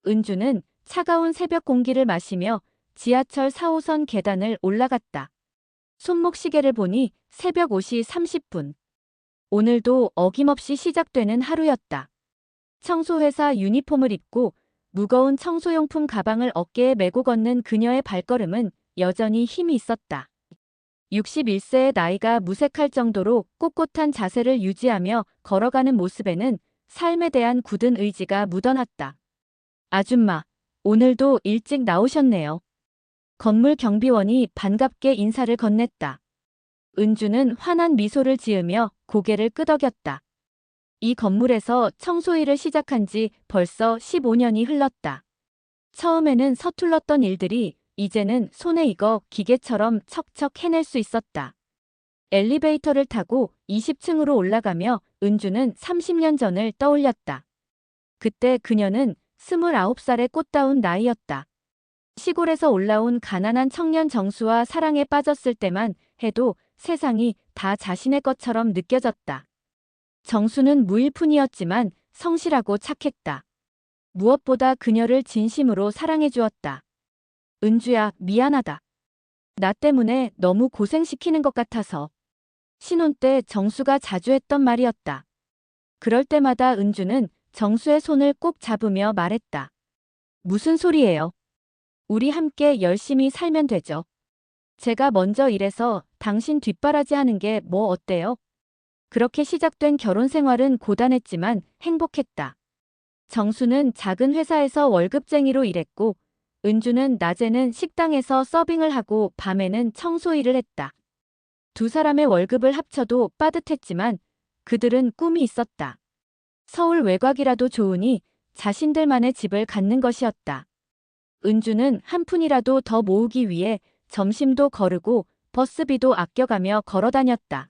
은주는 차가운 새벽 공기를 마시며 지하철 4호선 계단을 올라갔다. 손목시계를 보니 새벽 5시 30분. 오늘도 어김없이 시작되는 하루였다. 청소회사 유니폼을 입고 무거운 청소용품 가방을 어깨에 메고 걷는 그녀의 발걸음은 여전히 힘이 있었다. 61세의 나이가 무색할 정도로 꼿꼿한 자세를 유지하며 걸어가는 모습에는 삶에 대한 굳은 의지가 묻어났다. 아줌마, 오늘도 일찍 나오셨네요. 건물 경비원이 반갑게 인사를 건넸다. 은주는 환한 미소를 지으며 고개를 끄덕였다. 이 건물에서 청소일을 시작한 지 벌써 15년이 흘렀다. 처음에는 서툴렀던 일들이 이제는 손에 익어 기계처럼 척척 해낼 수 있었다. 엘리베이터를 타고 20층으로 올라가며 은주는 30년 전을 떠올렸다. 그때 그녀는 29살의 꽃다운 나이였다. 시골에서 올라온 가난한 청년 정수와 사랑에 빠졌을 때만 해도 세상이 다 자신의 것처럼 느껴졌다. 정수는 무일푼이었지만 성실하고 착했다. 무엇보다 그녀를 진심으로 사랑해 주었다. 은주야, 미안하다. 나 때문에 너무 고생시키는 것 같아서. 신혼 때 정수가 자주 했던 말이었다. 그럴 때마다 은주는 정수의 손을 꼭 잡으며 말했다. 무슨 소리예요? 우리 함께 열심히 살면 되죠. 제가 먼저 일해서 당신 뒷바라지 하는 게 뭐 어때요? 그렇게 시작된 결혼 생활은 고단했지만 행복했다. 정수는 작은 회사에서 월급쟁이로 일했고 은주는 낮에는 식당에서 서빙을 하고 밤에는 청소 일을 했다. 두 사람의 월급을 합쳐도 빠듯했지만 그들은 꿈이 있었다. 서울 외곽이라도 좋으니 자신들만의 집을 갖는 것이었다. 은주는 한 푼이라도 더 모으기 위해 점심도 거르고 버스비도 아껴가며 걸어다녔다.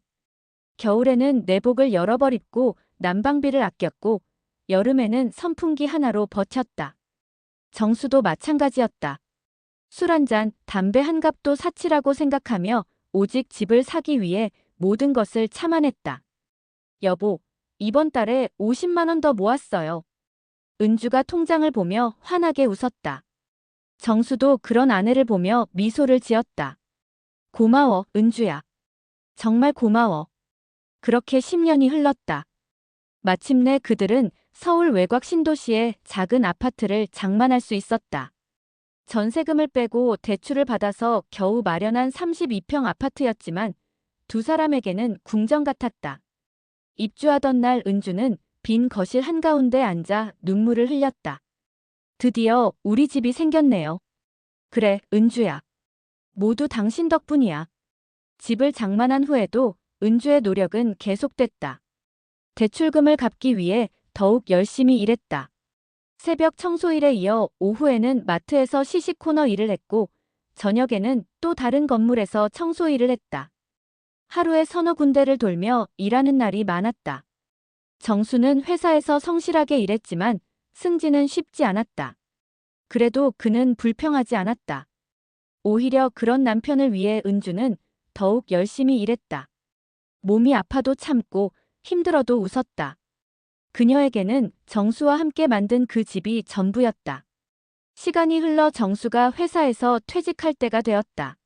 겨울에는 내복을 여러 벌 입고 난방비를 아꼈고 여름에는 선풍기 하나로 버텼다. 정수도 마찬가지였다. 술 한 잔, 담배 한 갑도 사치라고 생각하며 오직 집을 사기 위해 모든 것을 참아냈다. 여보, 이번 달에 50만 원 더 모았어요. 은주가 통장을 보며 환하게 웃었다. 정수도 그런 아내를 보며 미소를 지었다. 고마워, 은주야. 정말 고마워. 그렇게 10년이 흘렀다. 마침내 그들은 서울 외곽 신도시의 작은 아파트를 장만할 수 있었다. 전세금을 빼고 대출을 받아서 겨우 마련한 32평 아파트였지만 두 사람에게는 궁정 같았다. 입주하던 날 은주는 빈 거실 한가운데 앉아 눈물을 흘렸다. 드디어 우리 집이 생겼네요. 그래, 은주야. 모두 당신 덕분이야. 집을 장만한 후에도 은주의 노력은 계속됐다. 대출금을 갚기 위해 더욱 열심히 일했다. 새벽 청소일에 이어 오후에는 마트에서 시식 코너 일을 했고 저녁에는 또 다른 건물에서 청소 일을 했다. 하루에 서너 군데를 돌며 일하는 날이 많았다. 정수는 회사에서 성실하게 일했지만 승진은 쉽지 않았다. 그래도 그는 불평하지 않았다. 오히려 그런 남편을 위해 은주는 더욱 열심히 일했다. 몸이 아파도 참고 힘들어도 웃었다. 그녀에게는 정수와 함께 만든 그 집이 전부였다. 시간이 흘러 정수가 회사에서 퇴직할 때가 되었다.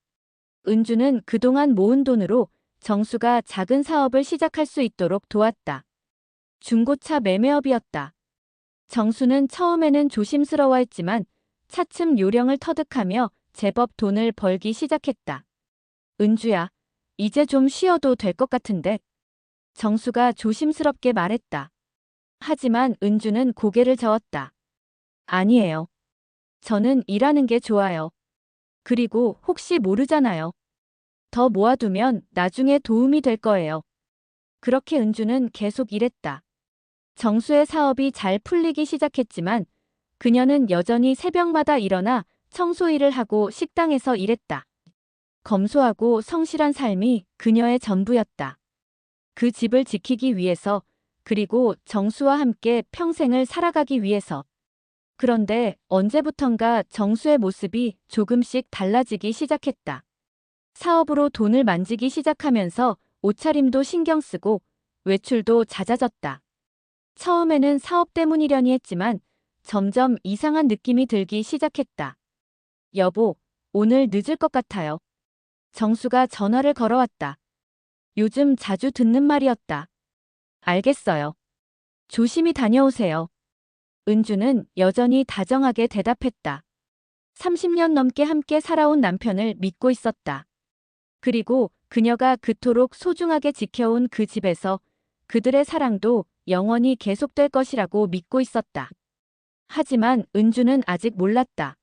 은주는 그동안 모은 돈으로 정수가 작은 사업을 시작할 수 있도록 도왔다. 중고차 매매업이었다. 정수는 처음에는 조심스러워했지만 차츰 요령을 터득하며 제법 돈을 벌기 시작했다. 은주야, 이제 좀 쉬어도 될 것 같은데. 정수가 조심스럽게 말했다. 하지만 은주는 고개를 저었다. 아니에요. 저는 일하는 게 좋아요. 그리고 혹시 모르잖아요. 더 모아두면 나중에 도움이 될 거예요. 그렇게 은주는 계속 일했다. 정수의 사업이 잘 풀리기 시작했지만 그녀는 여전히 새벽마다 일어나 청소 일을 하고 식당에서 일했다. 검소하고 성실한 삶이 그녀의 전부였다. 그 집을 지키기 위해서 그리고 정수와 함께 평생을 살아가기 위해서. 그런데 언제부턴가 정수의 모습이 조금씩 달라지기 시작했다. 사업으로 돈을 만지기 시작하면서 옷차림도 신경 쓰고 외출도 잦아졌다. 처음에는 사업 때문이려니 했지만 점점 이상한 느낌이 들기 시작했다. 여보, 오늘 늦을 것 같아요. 정수가 전화를 걸어왔다. 요즘 자주 듣는 말이었다. 알겠어요. 조심히 다녀오세요. 은주는 여전히 다정하게 대답했다. 30년 넘게 함께 살아온 남편을 믿고 있었다. 그리고 그녀가 그토록 소중하게 지켜온 그 집에서 그들의 사랑도 영원히 계속될 것이라고 믿고 있었다. 하지만 은주는 아직 몰랐다.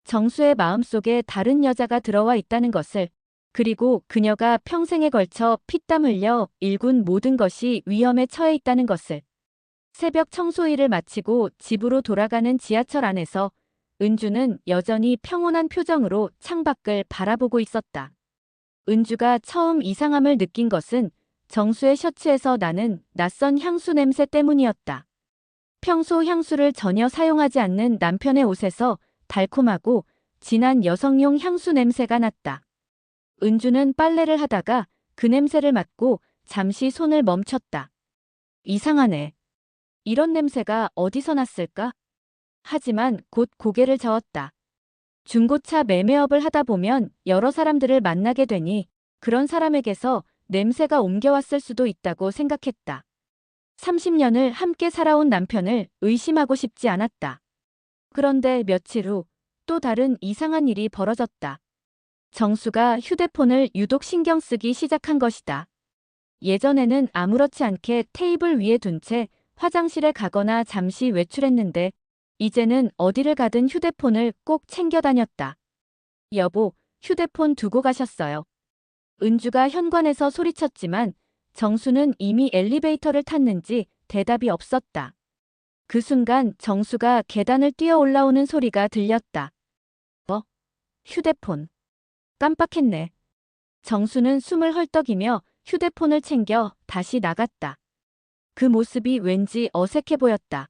정수의 마음속에 다른 여자가 들어와 있다는 것을, 그리고 그녀가 평생에 걸쳐 피땀 흘려 일군 모든 것이 위험에 처해 있다는 것을. 새벽 청소일을 마치고 집으로 돌아가는 지하철 안에서 은주는 여전히 평온한 표정으로 창밖을 바라보고 있었다. 은주가 처음 이상함을 느낀 것은 정수의 셔츠에서 나는 낯선 향수 냄새 때문이었다. 평소 향수를 전혀 사용하지 않는 남편의 옷에서 달콤하고 진한 여성용 향수 냄새가 났다. 은주는 빨래를 하다가 그 냄새를 맡고 잠시 손을 멈췄다. 이상하네. 이런 냄새가 어디서 났을까? 하지만 곧 고개를 저었다. 중고차 매매업을 하다 보면 여러 사람들을 만나게 되니 그런 사람에게서 냄새가 옮겨왔을 수도 있다고 생각했다. 30년을 함께 살아온 남편을 의심하고 싶지 않았다. 그런데 며칠 후 또 다른 이상한 일이 벌어졌다. 정수가 휴대폰을 유독 신경 쓰기 시작한 것이다. 예전에는 아무렇지 않게 테이블 위에 둔 채 화장실에 가거나 잠시 외출했는데 이제는 어디를 가든 휴대폰을 꼭 챙겨 다녔다. 여보, 휴대폰 두고 가셨어요. 은주가 현관에서 소리쳤지만 정수는 이미 엘리베이터를 탔는지 대답이 없었다. 그 순간 정수가 계단을 뛰어 올라오는 소리가 들렸다. 휴대폰. 깜빡했네. 정수는 숨을 헐떡이며 휴대폰을 챙겨 다시 나갔다. 그 모습이 왠지 어색해 보였다.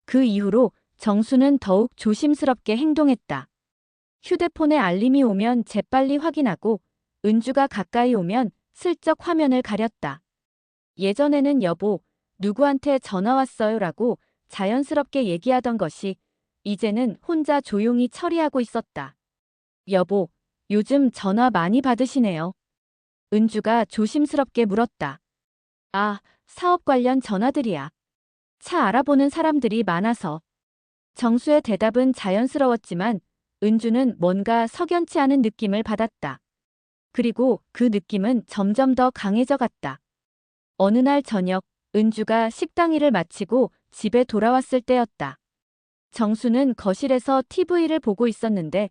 그 이후로 정수는 더욱 조심스럽게 행동했다. 휴대폰에 알림이 오면 재빨리 확인하고 은주가 가까이 오면 슬쩍 화면을 가렸다. 예전에는 여보, 누구한테 전화 왔어요 라고 자연스럽게 얘기하던 것이 이제는 혼자 조용히 처리하고 있었다. 여보, 요즘 전화 많이 받으시네요. 은주가 조심스럽게 물었다. 아, 사업 관련 전화들이야. 차 알아보는 사람들이 많아서. 정수의 대답은 자연스러웠지만 은주는 뭔가 석연치 않은 느낌을 받았다. 그리고 그 느낌은 점점 더 강해져 갔다. 어느 날 저녁, 은주가 식당 일을 마치고 집에 돌아왔을 때였다. 정수는 거실에서 TV를 보고 있었는데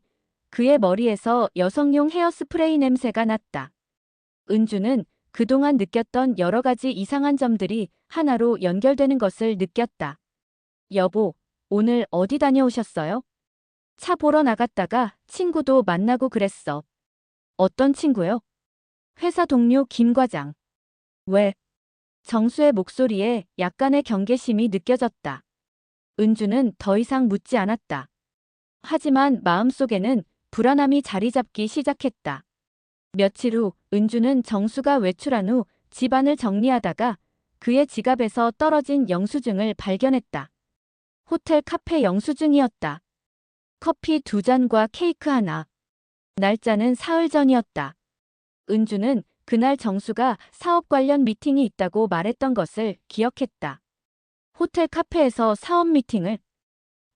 그의 머리에서 여성용 헤어스프레이 냄새가 났다. 은주는 그동안 느꼈던 여러 가지 이상한 점들이 하나로 연결되는 것을 느꼈다. 여보, 오늘 어디 다녀오셨어요? 차 보러 나갔다가 친구도 만나고 그랬어. 어떤 친구요? 회사 동료 김 과장. 왜? 정수의 목소리에 약간의 경계심이 느껴졌다. 은주는 더 이상 묻지 않았다. 하지만 마음속에는 불안함이 자리 잡기 시작했다. 며칠 후 은주는 정수가 외출한 후 집안을 정리하다가 그의 지갑에서 떨어진 영수증을 발견했다. 호텔 카페 영수증이었다. 커피 2잔과 케이크 하나. 날짜는 사흘 전이었다. 은주는 그날 정수가 사업 관련 미팅이 있다고 말했던 것을 기억했다. 호텔 카페에서 사업 미팅을.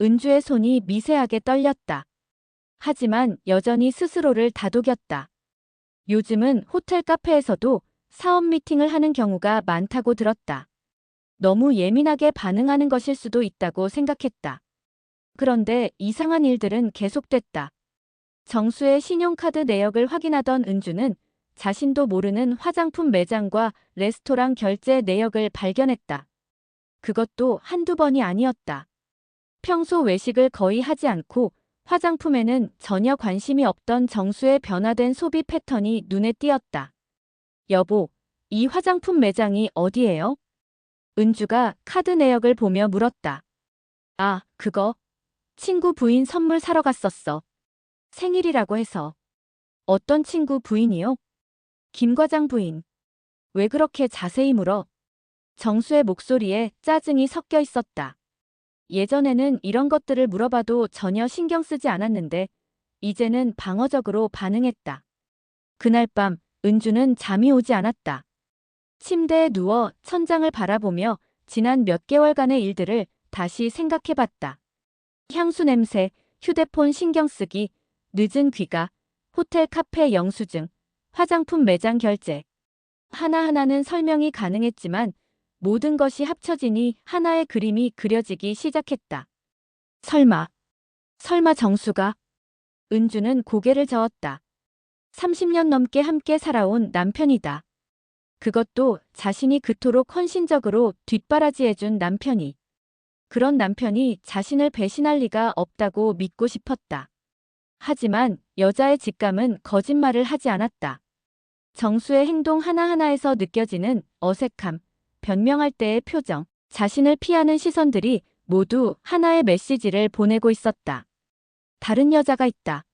은주의 손이 미세하게 떨렸다. 하지만 여전히 스스로를 다독였다. 요즘은 호텔 카페에서도 사업 미팅을 하는 경우가 많다고 들었다. 너무 예민하게 반응하는 것일 수도 있다고 생각했다. 그런데 이상한 일들은 계속됐다. 정수의 신용카드 내역을 확인하던 은주는 자신도 모르는 화장품 매장과 레스토랑 결제 내역을 발견했다. 그것도 한두 번이 아니었다. 평소 외식을 거의 하지 않고 화장품에는 전혀 관심이 없던 정수의 변화된 소비 패턴이 눈에 띄었다. 여보, 이 화장품 매장이 어디예요? 은주가 카드 내역을 보며 물었다. 아, 그거. 친구 부인 선물 사러 갔었어. 생일이라고 해서. 어떤 친구 부인이요? 김 과장 부인. 왜 그렇게 자세히 물어? 정수의 목소리에 짜증이 섞여 있었다. 예전에는 이런 것들을 물어봐도 전혀 신경 쓰지 않았는데 이제는 방어적으로 반응했다. 그날 밤 은주는 잠이 오지 않았다. 침대에 누워 천장을 바라보며 지난 몇 개월간의 일들을 다시 생각해봤다. 향수 냄새, 휴대폰 신경 쓰기, 늦은 귀가, 호텔 카페 영수증, 화장품 매장 결제. 하나하나는 설명이 가능했지만 모든 것이 합쳐지니 하나의 그림이 그려지기 시작했다. 설마, 설마 정수가? 은주는 고개를 저었다. 30년 넘게 함께 살아온 남편이다. 그것도 자신이 그토록 헌신적으로 뒷바라지해준 남편이. 그런 남편이 자신을 배신할 리가 없다고 믿고 싶었다. 하지만 여자의 직감은 거짓말을 하지 않았다. 정수의 행동 하나하나에서 느껴지는 어색함, 변명할 때의 표정, 자신을 피하는 시선들이 모두 하나의 메시지를 보내고 있었다. 다른 여자가 있다.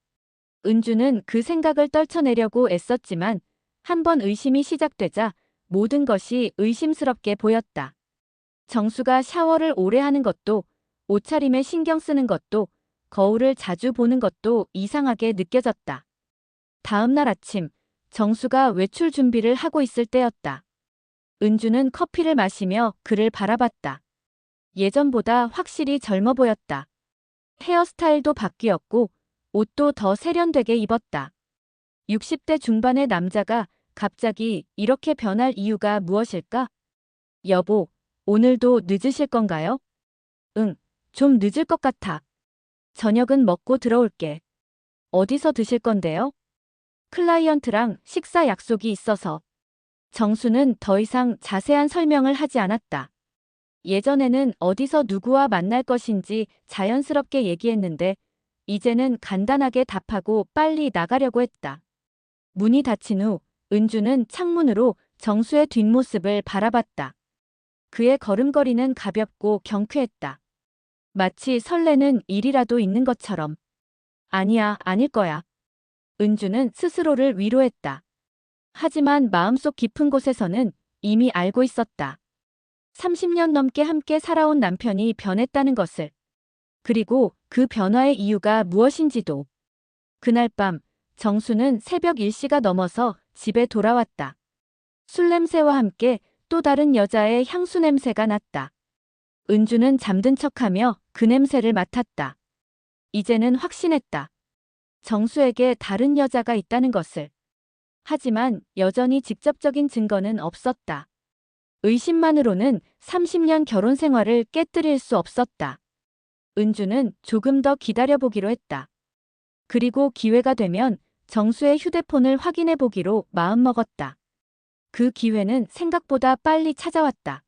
은주는 그 생각을 떨쳐내려고 애썼지만 한 번 의심이 시작되자 모든 것이 의심스럽게 보였다. 정수가 샤워를 오래 하는 것도, 옷차림에 신경 쓰는 것도, 거울을 자주 보는 것도 이상하게 느껴졌다. 다음 날 아침, 정수가 외출 준비를 하고 있을 때였다. 은주는 커피를 마시며 그를 바라봤다. 예전보다 확실히 젊어 보였다. 헤어스타일도 바뀌었고 옷도 더 세련되게 입었다. 60대 중반의 남자가 갑자기 이렇게 변할 이유가 무엇일까? 여보, 오늘도 늦으실 건가요? 응, 좀 늦을 것 같아. 저녁은 먹고 들어올게. 어디서 드실 건데요? 클라이언트랑 식사 약속이 있어서. 정수는 더 이상 자세한 설명을 하지 않았다. 예전에는 어디서 누구와 만날 것인지 자연스럽게 얘기했는데 이제는 간단하게 답하고 빨리 나가려고 했다. 문이 닫힌 후 은주는 창문으로 정수의 뒷모습을 바라봤다. 그의 걸음걸이는 가볍고 경쾌했다. 마치 설레는 일이라도 있는 것처럼. 아니야, 아닐 거야. 은주는 스스로를 위로했다. 하지만 마음속 깊은 곳에서는 이미 알고 있었다. 30년 넘게 함께 살아온 남편이 변했다는 것을. 그리고 그 변화의 이유가 무엇인지도. 그날 밤 정수는 새벽 1시가 넘어서 집에 돌아왔다. 술 냄새와 함께 또 다른 여자의 향수 냄새가 났다. 은주는 잠든 척하며 그 냄새를 맡았다. 이제는 확신했다. 정수에게 다른 여자가 있다는 것을. 하지만 여전히 직접적인 증거는 없었다. 의심만으로는 30년 결혼 생활을 깨뜨릴 수 없었다. 은주는 조금 더 기다려보기로 했다. 그리고 기회가 되면 정수의 휴대폰을 확인해 보기로 마음먹었다. 그 기회는 생각보다 빨리 찾아왔다.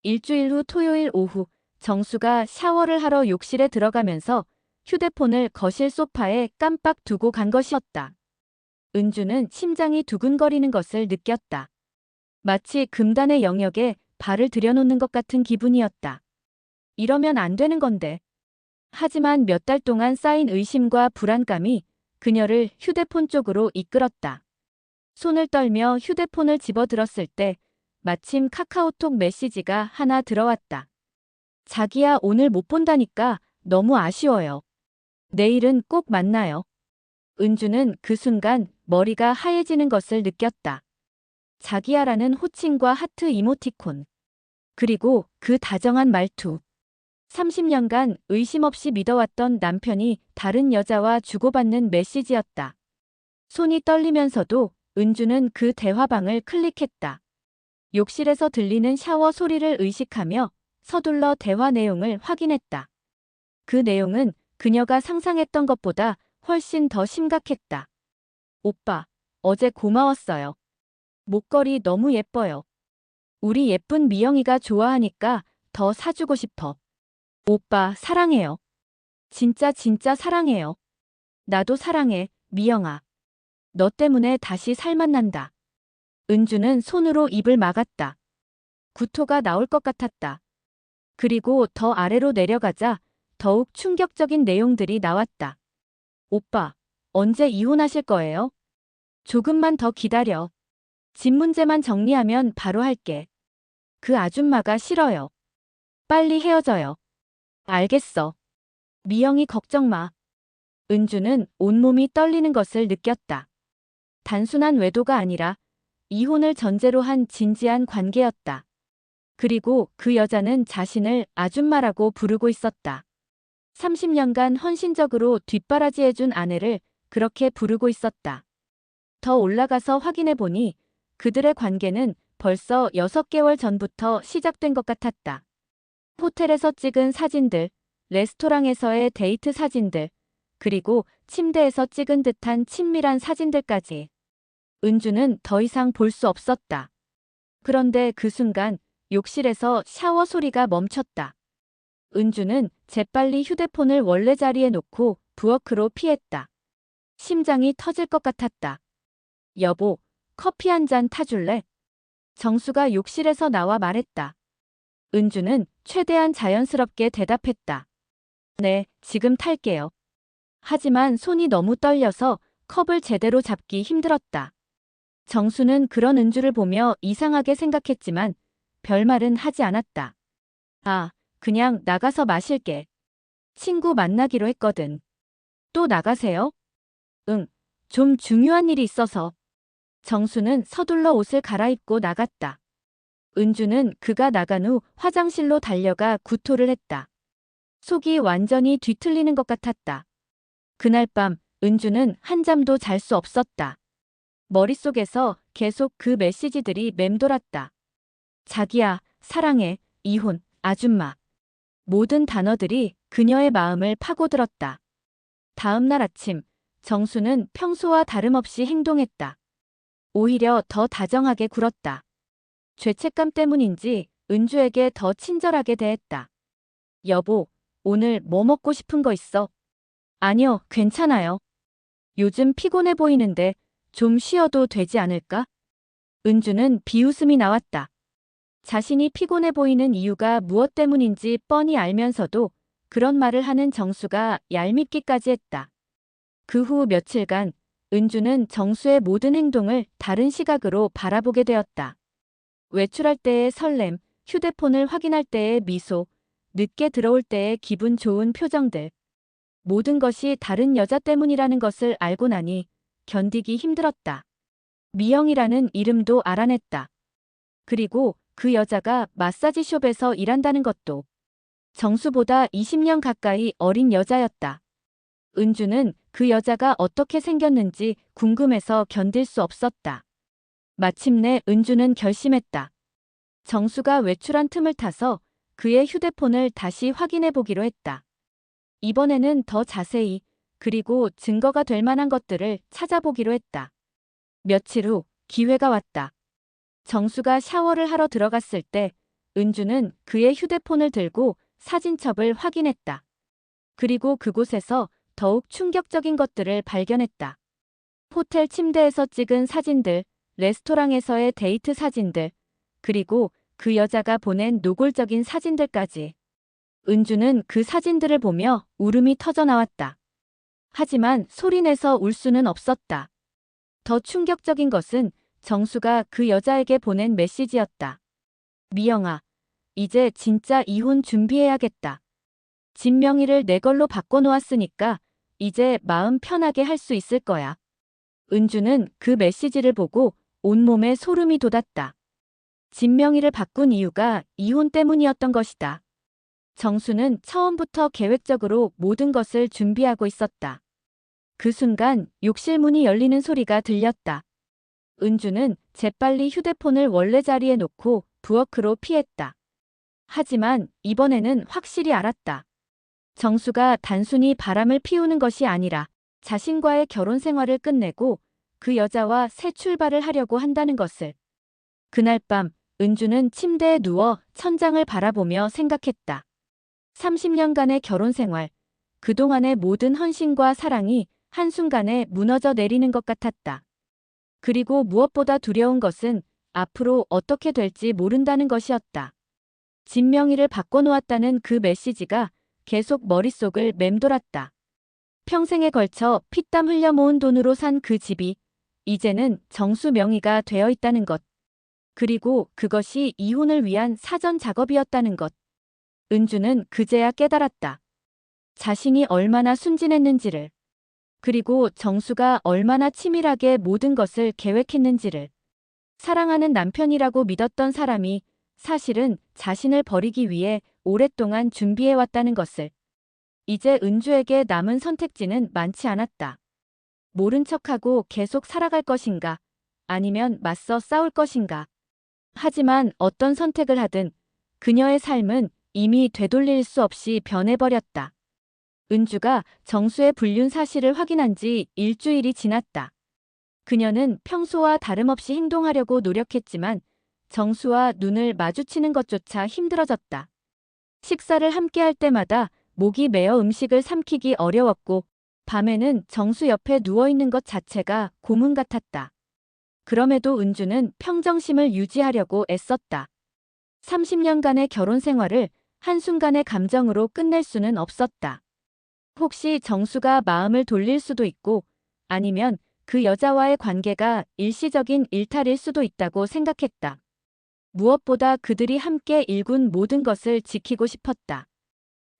일주일 후 토요일 오후 정수가 샤워를 하러 욕실에 들어가면서 휴대폰을 거실 소파에 깜빡 두고 간 것이었다. 은주는 심장이 두근거리는 것을 느꼈다. 마치 금단의 영역에 발을 들여놓는 것 같은 기분이었다. 이러면 안 되는 건데. 하지만 몇 달 동안 쌓인 의심과 불안감이 그녀를 휴대폰 쪽으로 이끌었다. 손을 떨며 휴대폰을 집어들었을 때 마침 카카오톡 메시지가 하나 들어왔다. 자기야, 오늘 못 본다니까 너무 아쉬워요. 내일은 꼭 만나요. 은주는 그 순간 머리가 하얘지는 것을 느꼈다. 자기야라는 호칭과 하트 이모티콘. 그리고 그 다정한 말투. 30년간 의심 없이 믿어왔던 남편이 다른 여자와 주고받는 메시지였다. 손이 떨리면서도 은주는 그 대화방을 클릭했다. 욕실에서 들리는 샤워 소리를 의식하며 서둘러 대화 내용을 확인했다. 그 내용은 그녀가 상상했던 것보다 훨씬 더 심각했다. 오빠, 어제 고마웠어요. 목걸이 너무 예뻐요. 우리 예쁜 미영이가 좋아하니까 더 사주고 싶어. 오빠, 사랑해요. 진짜 사랑해요. 나도 사랑해, 미영아. 너 때문에 다시 살맛 난다. 은주는 손으로 입을 막았다. 구토가 나올 것 같았다. 그리고 더 아래로 내려가자 더욱 충격적인 내용들이 나왔다. 오빠, 언제 이혼하실 거예요? 조금만 더 기다려. 집 문제만 정리하면 바로 할게. 그 아줌마가 싫어요. 빨리 헤어져요. 알겠어. 미영이 걱정 마. 은주는 온몸이 떨리는 것을 느꼈다. 단순한 외도가 아니라 이혼을 전제로 한 진지한 관계였다. 그리고 그 여자는 자신을 아줌마라고 부르고 있었다. 30년간 헌신적으로 뒷바라지해준 아내를 그렇게 부르고 있었다. 더 올라가서 확인해 보니 그들의 관계는 벌써 6개월 전부터 시작된 것 같았다. 호텔에서 찍은 사진들, 레스토랑에서의 데이트 사진들, 그리고 침대에서 찍은 듯한 친밀한 사진들까지. 은주는 더 이상 볼 수 없었다. 그런데 그 순간 욕실에서 샤워 소리가 멈췄다. 은주는 재빨리 휴대폰을 원래 자리에 놓고 부엌으로 피했다. 심장이 터질 것 같았다. 여보, 커피 한 잔 타줄래? 정수가 욕실에서 나와 말했다. 은주는 최대한 자연스럽게 대답했다. 네, 지금 탈게요. 하지만 손이 너무 떨려서 컵을 제대로 잡기 힘들었다. 정수는 그런 은주를 보며 이상하게 생각했지만 별말은 하지 않았다. 아, 그냥 나가서 마실게. 친구 만나기로 했거든. 또 나가세요? 응, 좀 중요한 일이 있어서. 정수는 서둘러 옷을 갈아입고 나갔다. 은주는 그가 나간 후 화장실로 달려가 구토를 했다. 속이 완전히 뒤틀리는 것 같았다. 그날 밤 은주는 한잠도 잘 수 없었다. 머릿속에서 계속 그 메시지들이 맴돌았다. 자기야, 사랑해, 이혼, 아줌마. 모든 단어들이 그녀의 마음을 파고들었다. 다음 날 아침, 정수는 평소와 다름없이 행동했다. 오히려 더 다정하게 굴었다. 죄책감 때문인지 은주에게 더 친절하게 대했다. 여보, 오늘 뭐 먹고 싶은 거 있어? 아니요, 괜찮아요. 요즘 피곤해 보이는데 좀 쉬어도 되지 않을까? 은주는 비웃음이 나왔다. 자신이 피곤해 보이는 이유가 무엇 때문인지 뻔히 알면서도 그런 말을 하는 정수가 얄밉기까지 했다. 그 후 며칠간 은주는 정수의 모든 행동을 다른 시각으로 바라보게 되었다. 외출할 때의 설렘, 휴대폰을 확인할 때의 미소, 늦게 들어올 때의 기분 좋은 표정들. 모든 것이 다른 여자 때문이라는 것을 알고 나니 견디기 힘들었다. 미영이라는 이름도 알아냈다. 그리고 그 여자가 마사지숍에서 일한다는 것도. 정수보다 20년 가까이 어린 여자였다. 은주는 그 여자가 어떻게 생겼는지 궁금해서 견딜 수 없었다. 마침내 은주는 결심했다. 정수가 외출한 틈을 타서 그의 휴대폰을 다시 확인해 보기로 했다. 이번에는 더 자세히, 그리고 증거가 될 만한 것들을 찾아보기로 했다. 며칠 후 기회가 왔다. 정수가 샤워를 하러 들어갔을 때 은주는 그의 휴대폰을 들고 사진첩을 확인했다. 그리고 그곳에서 더욱 충격적인 것들을 발견했다. 호텔 침대에서 찍은 사진들, 레스토랑에서의 데이트 사진들, 그리고 그 여자가 보낸 노골적인 사진들까지. 은주는 그 사진들을 보며 울음이 터져 나왔다. 하지만 소리내서 울 수는 없었다. 더 충격적인 것은 정수가 그 여자에게 보낸 메시지였다. 미영아, 이제 진짜 이혼 준비해야겠다. 집 명의를 내 걸로 바꿔놓았으니까 이제 마음 편하게 할 수 있을 거야. 은주는 그 메시지를 보고 온몸에 소름이 돋았다. 집 명의를 바꾼 이유가 이혼 때문이었던 것이다. 정수는 처음부터 계획적으로 모든 것을 준비하고 있었다. 그 순간 욕실 문이 열리는 소리가 들렸다. 은주는 재빨리 휴대폰을 원래 자리에 놓고 부엌으로 피했다. 하지만 이번에는 확실히 알았다. 정수가 단순히 바람을 피우는 것이 아니라 자신과의 결혼 생활을 끝내고 그 여자와 새 출발을 하려고 한다는 것을. 그날 밤 은주는 침대에 누워 천장을 바라보며 생각했다. 30년간의 결혼 생활, 그동안의 모든 헌신과 사랑이 한순간에 무너져 내리는 것 같았다. 그리고 무엇보다 두려운 것은 앞으로 어떻게 될지 모른다는 것이었다. 집 명의를 바꿔놓았다는 그 메시지가 계속 머릿속을 맴돌았다. 평생에 걸쳐 피땀 흘려 모은 돈으로 산 그 집이 이제는 정수 명의가 되어 있다는 것. 그리고 그것이 이혼을 위한 사전 작업이었다는 것. 은주는 그제야 깨달았다. 자신이 얼마나 순진했는지를, 그리고 정수가 얼마나 치밀하게 모든 것을 계획했는지를. 사랑하는 남편이라고 믿었던 사람이 사실은 자신을 버리기 위해 오랫동안 준비해왔다는 것을. 이제 은주에게 남은 선택지는 많지 않았다. 모른 척하고 계속 살아갈 것인가, 아니면 맞서 싸울 것인가. 하지만 어떤 선택을 하든 그녀의 삶은 이미 되돌릴 수 없이 변해버렸다. 은주가 정수의 불륜 사실을 확인한 지 일주일이 지났다. 그녀는 평소와 다름없이 행동하려고 노력했지만 정수와 눈을 마주치는 것조차 힘들어졌다. 식사를 함께 할 때마다 목이 메어 음식을 삼키기 어려웠고 밤에는 정수 옆에 누워있는 것 자체가 고문 같았다. 그럼에도 은주는 평정심을 유지하려고 애썼다. 30년간의 결혼 생활을 한순간의 감정으로 끝낼 수는 없었다. 혹시 정수가 마음을 돌릴 수도 있고 아니면 그 여자와의 관계가 일시적인 일탈일 수도 있다고 생각했다. 무엇보다 그들이 함께 일군 모든 것을 지키고 싶었다.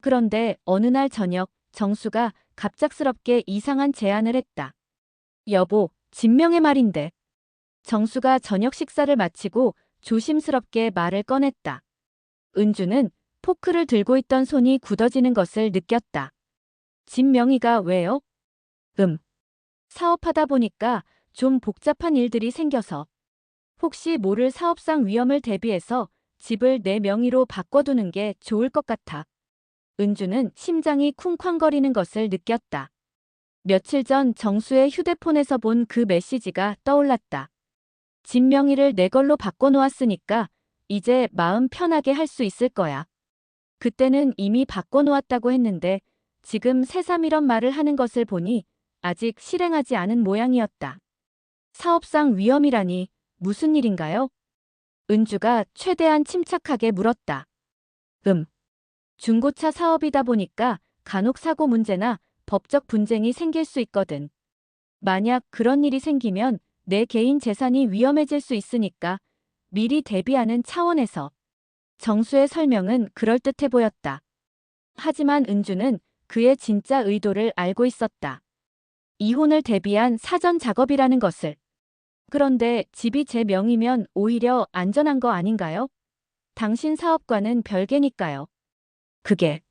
그런데 어느 날 저녁 정수가 갑작스럽게 이상한 제안을 했다. 여보, 진명의 말인데. 정수가 저녁 식사를 마치고 조심스럽게 말을 꺼냈다. 은주는 포크를 들고 있던 손이 굳어지는 것을 느꼈다. 진명이가 왜요? 사업하다 보니까 좀 복잡한 일들이 생겨서. 혹시 모를 사업상 위험을 대비해서 집을 내 명의로 바꿔두는 게 좋을 것 같아. 은주는 심장이 쿵쾅거리는 것을 느꼈다. 며칠 전 정수의 휴대폰에서 본 그 메시지가 떠올랐다. 진명이를 내 걸로 바꿔놓았으니까 이제 마음 편하게 할 수 있을 거야. 그때는 이미 바꿔놓았다고 했는데 지금 새삼 이런 말을 하는 것을 보니 아직 실행하지 않은 모양이었다. 사업상 위험이라니 무슨 일인가요? 은주가 최대한 침착하게 물었다. 중고차 사업이다 보니까 간혹 사고 문제나 법적 분쟁이 생길 수 있거든. 만약 그런 일이 생기면 내 개인 재산이 위험해질 수 있으니까 미리 대비하는 차원에서. 정수의 설명은 그럴듯해 보였다. 하지만 은주는 그의 진짜 의도를 알고 있었다. 이혼을 대비한 사전 작업이라는 것을. 그런데 집이 제 명이면 오히려 안전한 거 아닌가요? 당신 사업과는 별개니까요. 그게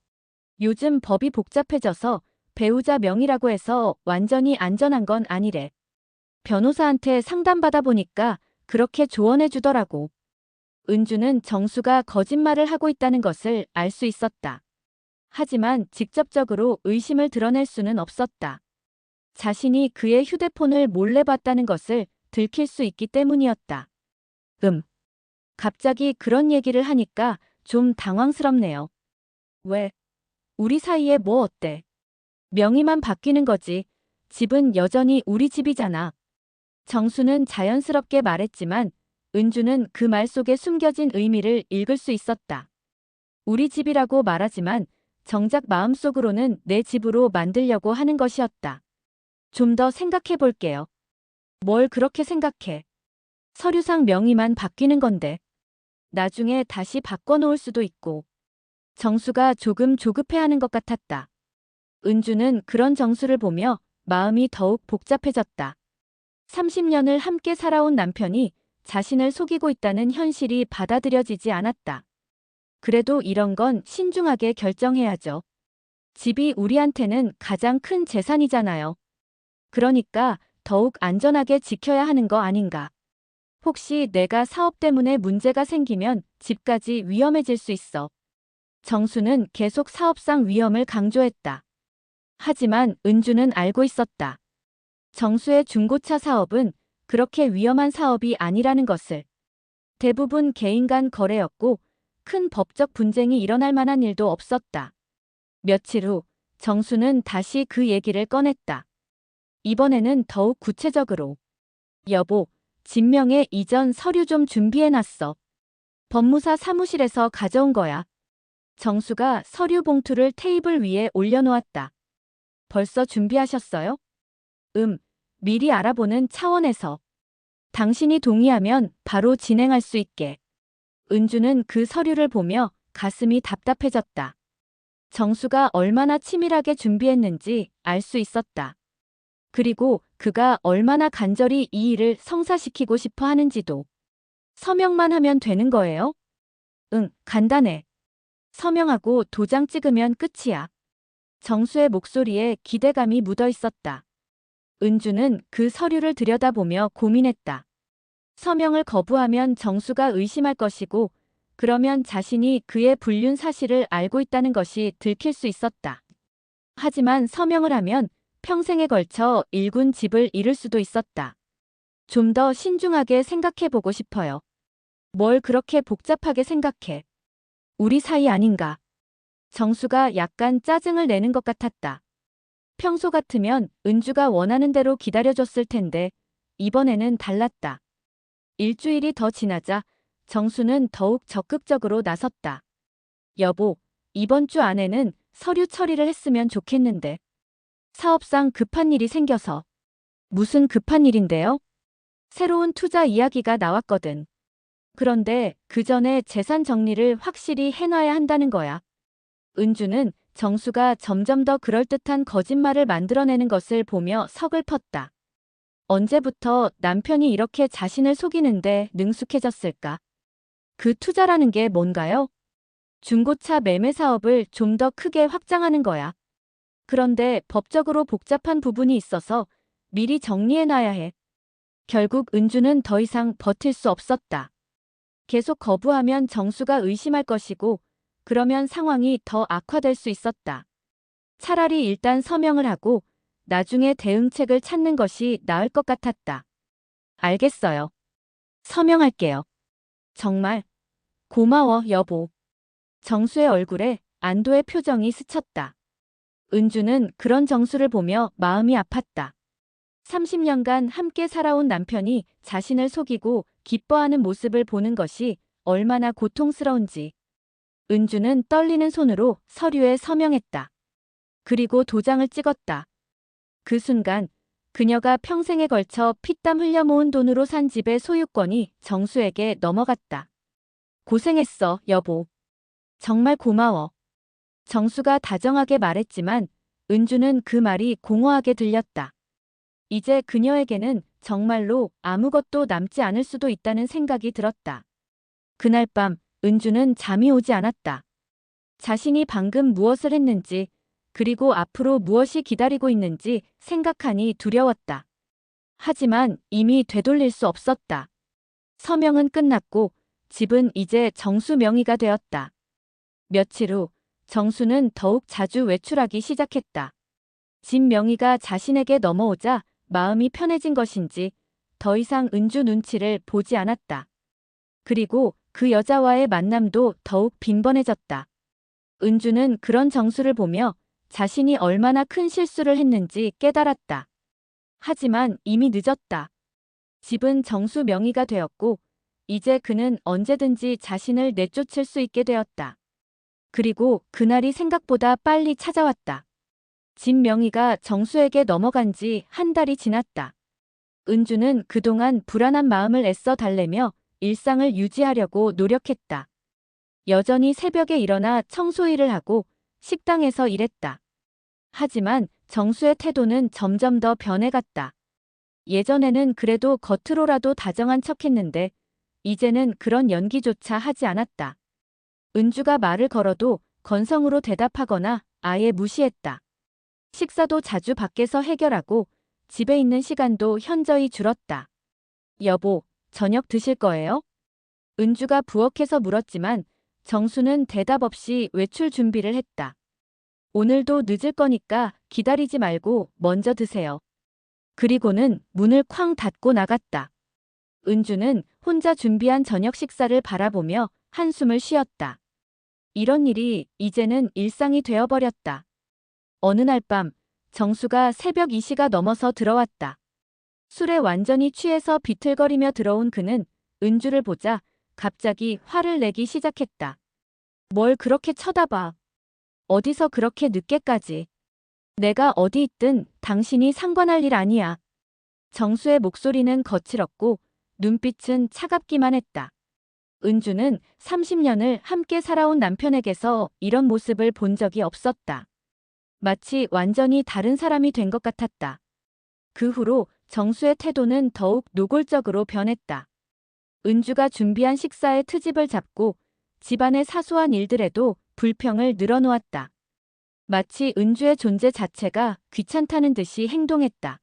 요즘 법이 복잡해져서 배우자 명의라고 해서 완전히 안전한 건 아니래. 변호사한테 상담받아 보니까 그렇게 조언해 주더라고. 은주는 정수가 거짓말을 하고 있다는 것을 알 수 있었다. 하지만 직접적으로 의심을 드러낼 수는 없었다. 자신이 그의 휴대폰을 몰래 봤다는 것을 들킬 수 있기 때문이었다. 갑자기 그런 얘기를 하니까 좀 당황스럽네요. 왜? 우리 사이에 뭐 어때? 명의만 바뀌는 거지. 집은 여전히 우리 집이잖아. 정수는 자연스럽게 말했지만 은주는 그 말 속에 숨겨진 의미를 읽을 수 있었다. 우리 집이라고 말하지만 정작 마음속으로는 내 집으로 만들려고 하는 것이었다. 좀 더 생각해 볼게요. 뭘 그렇게 생각해? 서류상 명의만 바뀌는 건데. 나중에 다시 바꿔놓을 수도 있고. 정수가 조금 조급해하는 것 같았다. 은주는 그런 정수를 보며 마음이 더욱 복잡해졌다. 30년을 함께 살아온 남편이 자신을 속이고 있다는 현실이 받아들여지지 않았다. 그래도 이런 건 신중하게 결정해야죠. 집이 우리한테는 가장 큰 재산이잖아요. 그러니까 더욱 안전하게 지켜야 하는 거 아닌가. 혹시 내가 사업 때문에 문제가 생기면 집까지 위험해질 수 있어. 정수는 계속 사업상 위험을 강조했다. 하지만 은주는 알고 있었다. 정수의 중고차 사업은 그렇게 위험한 사업이 아니라는 것을. 대부분 개인 간 거래였고 큰 법적 분쟁이 일어날 만한 일도 없었다. 며칠 후 정수는 다시 그 얘기를 꺼냈다. 이번에는 더욱 구체적으로. 여보, 진명의 이전 서류 좀 준비해놨어. 법무사 사무실에서 가져온 거야. 정수가 서류 봉투를 테이블 위에 올려놓았다. 벌써 준비하셨어요? 미리 알아보는 차원에서. 당신이 동의하면 바로 진행할 수 있게. 은주는 그 서류를 보며 가슴이 답답해졌다. 정수가 얼마나 치밀하게 준비했는지 알 수 있었다. 그리고 그가 얼마나 간절히 이 일을 성사시키고 싶어 하는지도. 서명만 하면 되는 거예요? 응, 간단해. 서명하고 도장 찍으면 끝이야. 정수의 목소리에 기대감이 묻어 있었다. 은주는 그 서류를 들여다보며 고민했다. 서명을 거부하면 정수가 의심할 것이고, 그러면 자신이 그의 불륜 사실을 알고 있다는 것이 들킬 수 있었다. 하지만 서명을 하면 평생에 걸쳐 일군 집을 잃을 수도 있었다. 좀 더 신중하게 생각해보고 싶어요. 뭘 그렇게 복잡하게 생각해? 우리 사이 아닌가? 정수가 약간 짜증을 내는 것 같았다. 평소 같으면 은주가 원하는 대로 기다려줬을 텐데 이번에는 달랐다. 일주일이 더 지나자 정수는 더욱 적극적으로 나섰다. 여보, 이번 주 안에는 서류 처리를 했으면 좋겠는데. 사업상 급한 일이 생겨서. 무슨 급한 일인데요? 새로운 투자 이야기가 나왔거든. 그런데 그 전에 재산 정리를 확실히 해놔야 한다는 거야. 은주는 정수가 점점 더 그럴듯한 거짓말을 만들어내는 것을 보며 서글펐다. 언제부터 남편이 이렇게 자신을 속이는데 능숙해졌을까? 그 투자라는 게 뭔가요? 중고차 매매 사업을 좀 더 크게 확장하는 거야. 그런데 법적으로 복잡한 부분이 있어서 미리 정리해놔야 해. 결국 은주는 더 이상 버틸 수 없었다. 계속 거부하면 정수가 의심할 것이고, 그러면 상황이 더 악화될 수 있었다. 차라리 일단 서명을 하고 나중에 대응책을 찾는 것이 나을 것 같았다. 알겠어요. 서명할게요. 정말 고마워, 여보. 정수의 얼굴에 안도의 표정이 스쳤다. 은주는 그런 정수를 보며 마음이 아팠다. 30년간 함께 살아온 남편이 자신을 속이고 기뻐하는 모습을 보는 것이 얼마나 고통스러운지. 은주는 떨리는 손으로 서류에 서명했다. 그리고 도장을 찍었다. 그 순간 그녀가 평생에 걸쳐 피땀 흘려 모은 돈으로 산 집의 소유권이 정수에게 넘어갔다. 고생했어, 여보. 정말 고마워. 정수가 다정하게 말했지만 은주는 그 말이 공허하게 들렸다. 이제 그녀에게는 정말로 아무것도 남지 않을 수도 있다는 생각이 들었다. 그날 밤 은주는 잠이 오지 않았다. 자신이 방금 무엇을 했는지, 그리고 앞으로 무엇이 기다리고 있는지 생각하니 두려웠다. 하지만 이미 되돌릴 수 없었다. 서명은 끝났고 집은 이제 정수 명의가 되었다. 며칠 후 정수는 더욱 자주 외출하기 시작했다. 집 명의가 자신에게 넘어오자 마음이 편해진 것인지 더 이상 은주 눈치를 보지 않았다. 그리고 그 여자와의 만남도 더욱 빈번해졌다. 은주는 그런 정수를 보며 자신이 얼마나 큰 실수를 했는지 깨달았다. 하지만 이미 늦었다. 집은 정수 명의가 되었고 이제 그는 언제든지 자신을 내쫓을 수 있게 되었다. 그리고 그날이 생각보다 빨리 찾아왔다. 집 명의가 정수에게 넘어간 지 한 달이 지났다. 은주는 그동안 불안한 마음을 애써 달래며 일상을 유지하려고 노력했다. 여전히 새벽에 일어나 청소일을 하고 식당에서 일했다. 하지만 정수의 태도는 점점 더 변해갔다. 예전에는 그래도 겉으로라도 다정한 척했는데 이제는 그런 연기조차 하지 않았다. 은주가 말을 걸어도 건성으로 대답하거나 아예 무시했다. 식사도 자주 밖에서 해결하고 집에 있는 시간도 현저히 줄었다. 여보, 저녁 드실 거예요? 은주가 부엌에서 물었지만 정수는 대답 없이 외출 준비를 했다. 오늘도 늦을 거니까 기다리지 말고 먼저 드세요. 그리고는 문을 쾅 닫고 나갔다. 은주는 혼자 준비한 저녁 식사를 바라보며 한숨을 쉬었다. 이런 일이 이제는 일상이 되어버렸다. 어느 날 밤 정수가 새벽 2시가 넘어서 들어왔다. 술에 완전히 취해서 비틀거리며 들어온 그는 은주를 보자 갑자기 화를 내기 시작했다. 뭘 그렇게 쳐다봐. 어디서 그렇게 늦게까지. 내가 어디 있든 당신이 상관할 일 아니야. 정수의 목소리는 거칠었고 눈빛은 차갑기만 했다. 은주는 30년을 함께 살아온 남편에게서 이런 모습을 본 적이 없었다. 마치 완전히 다른 사람이 된 것 같았다. 그 후로 정수의 태도는 더욱 노골적으로 변했다. 은주가 준비한 식사의 트집을 잡고 집안의 사소한 일들에도 불평을 늘어놓았다. 마치 은주의 존재 자체가 귀찮다는 듯이 행동했다.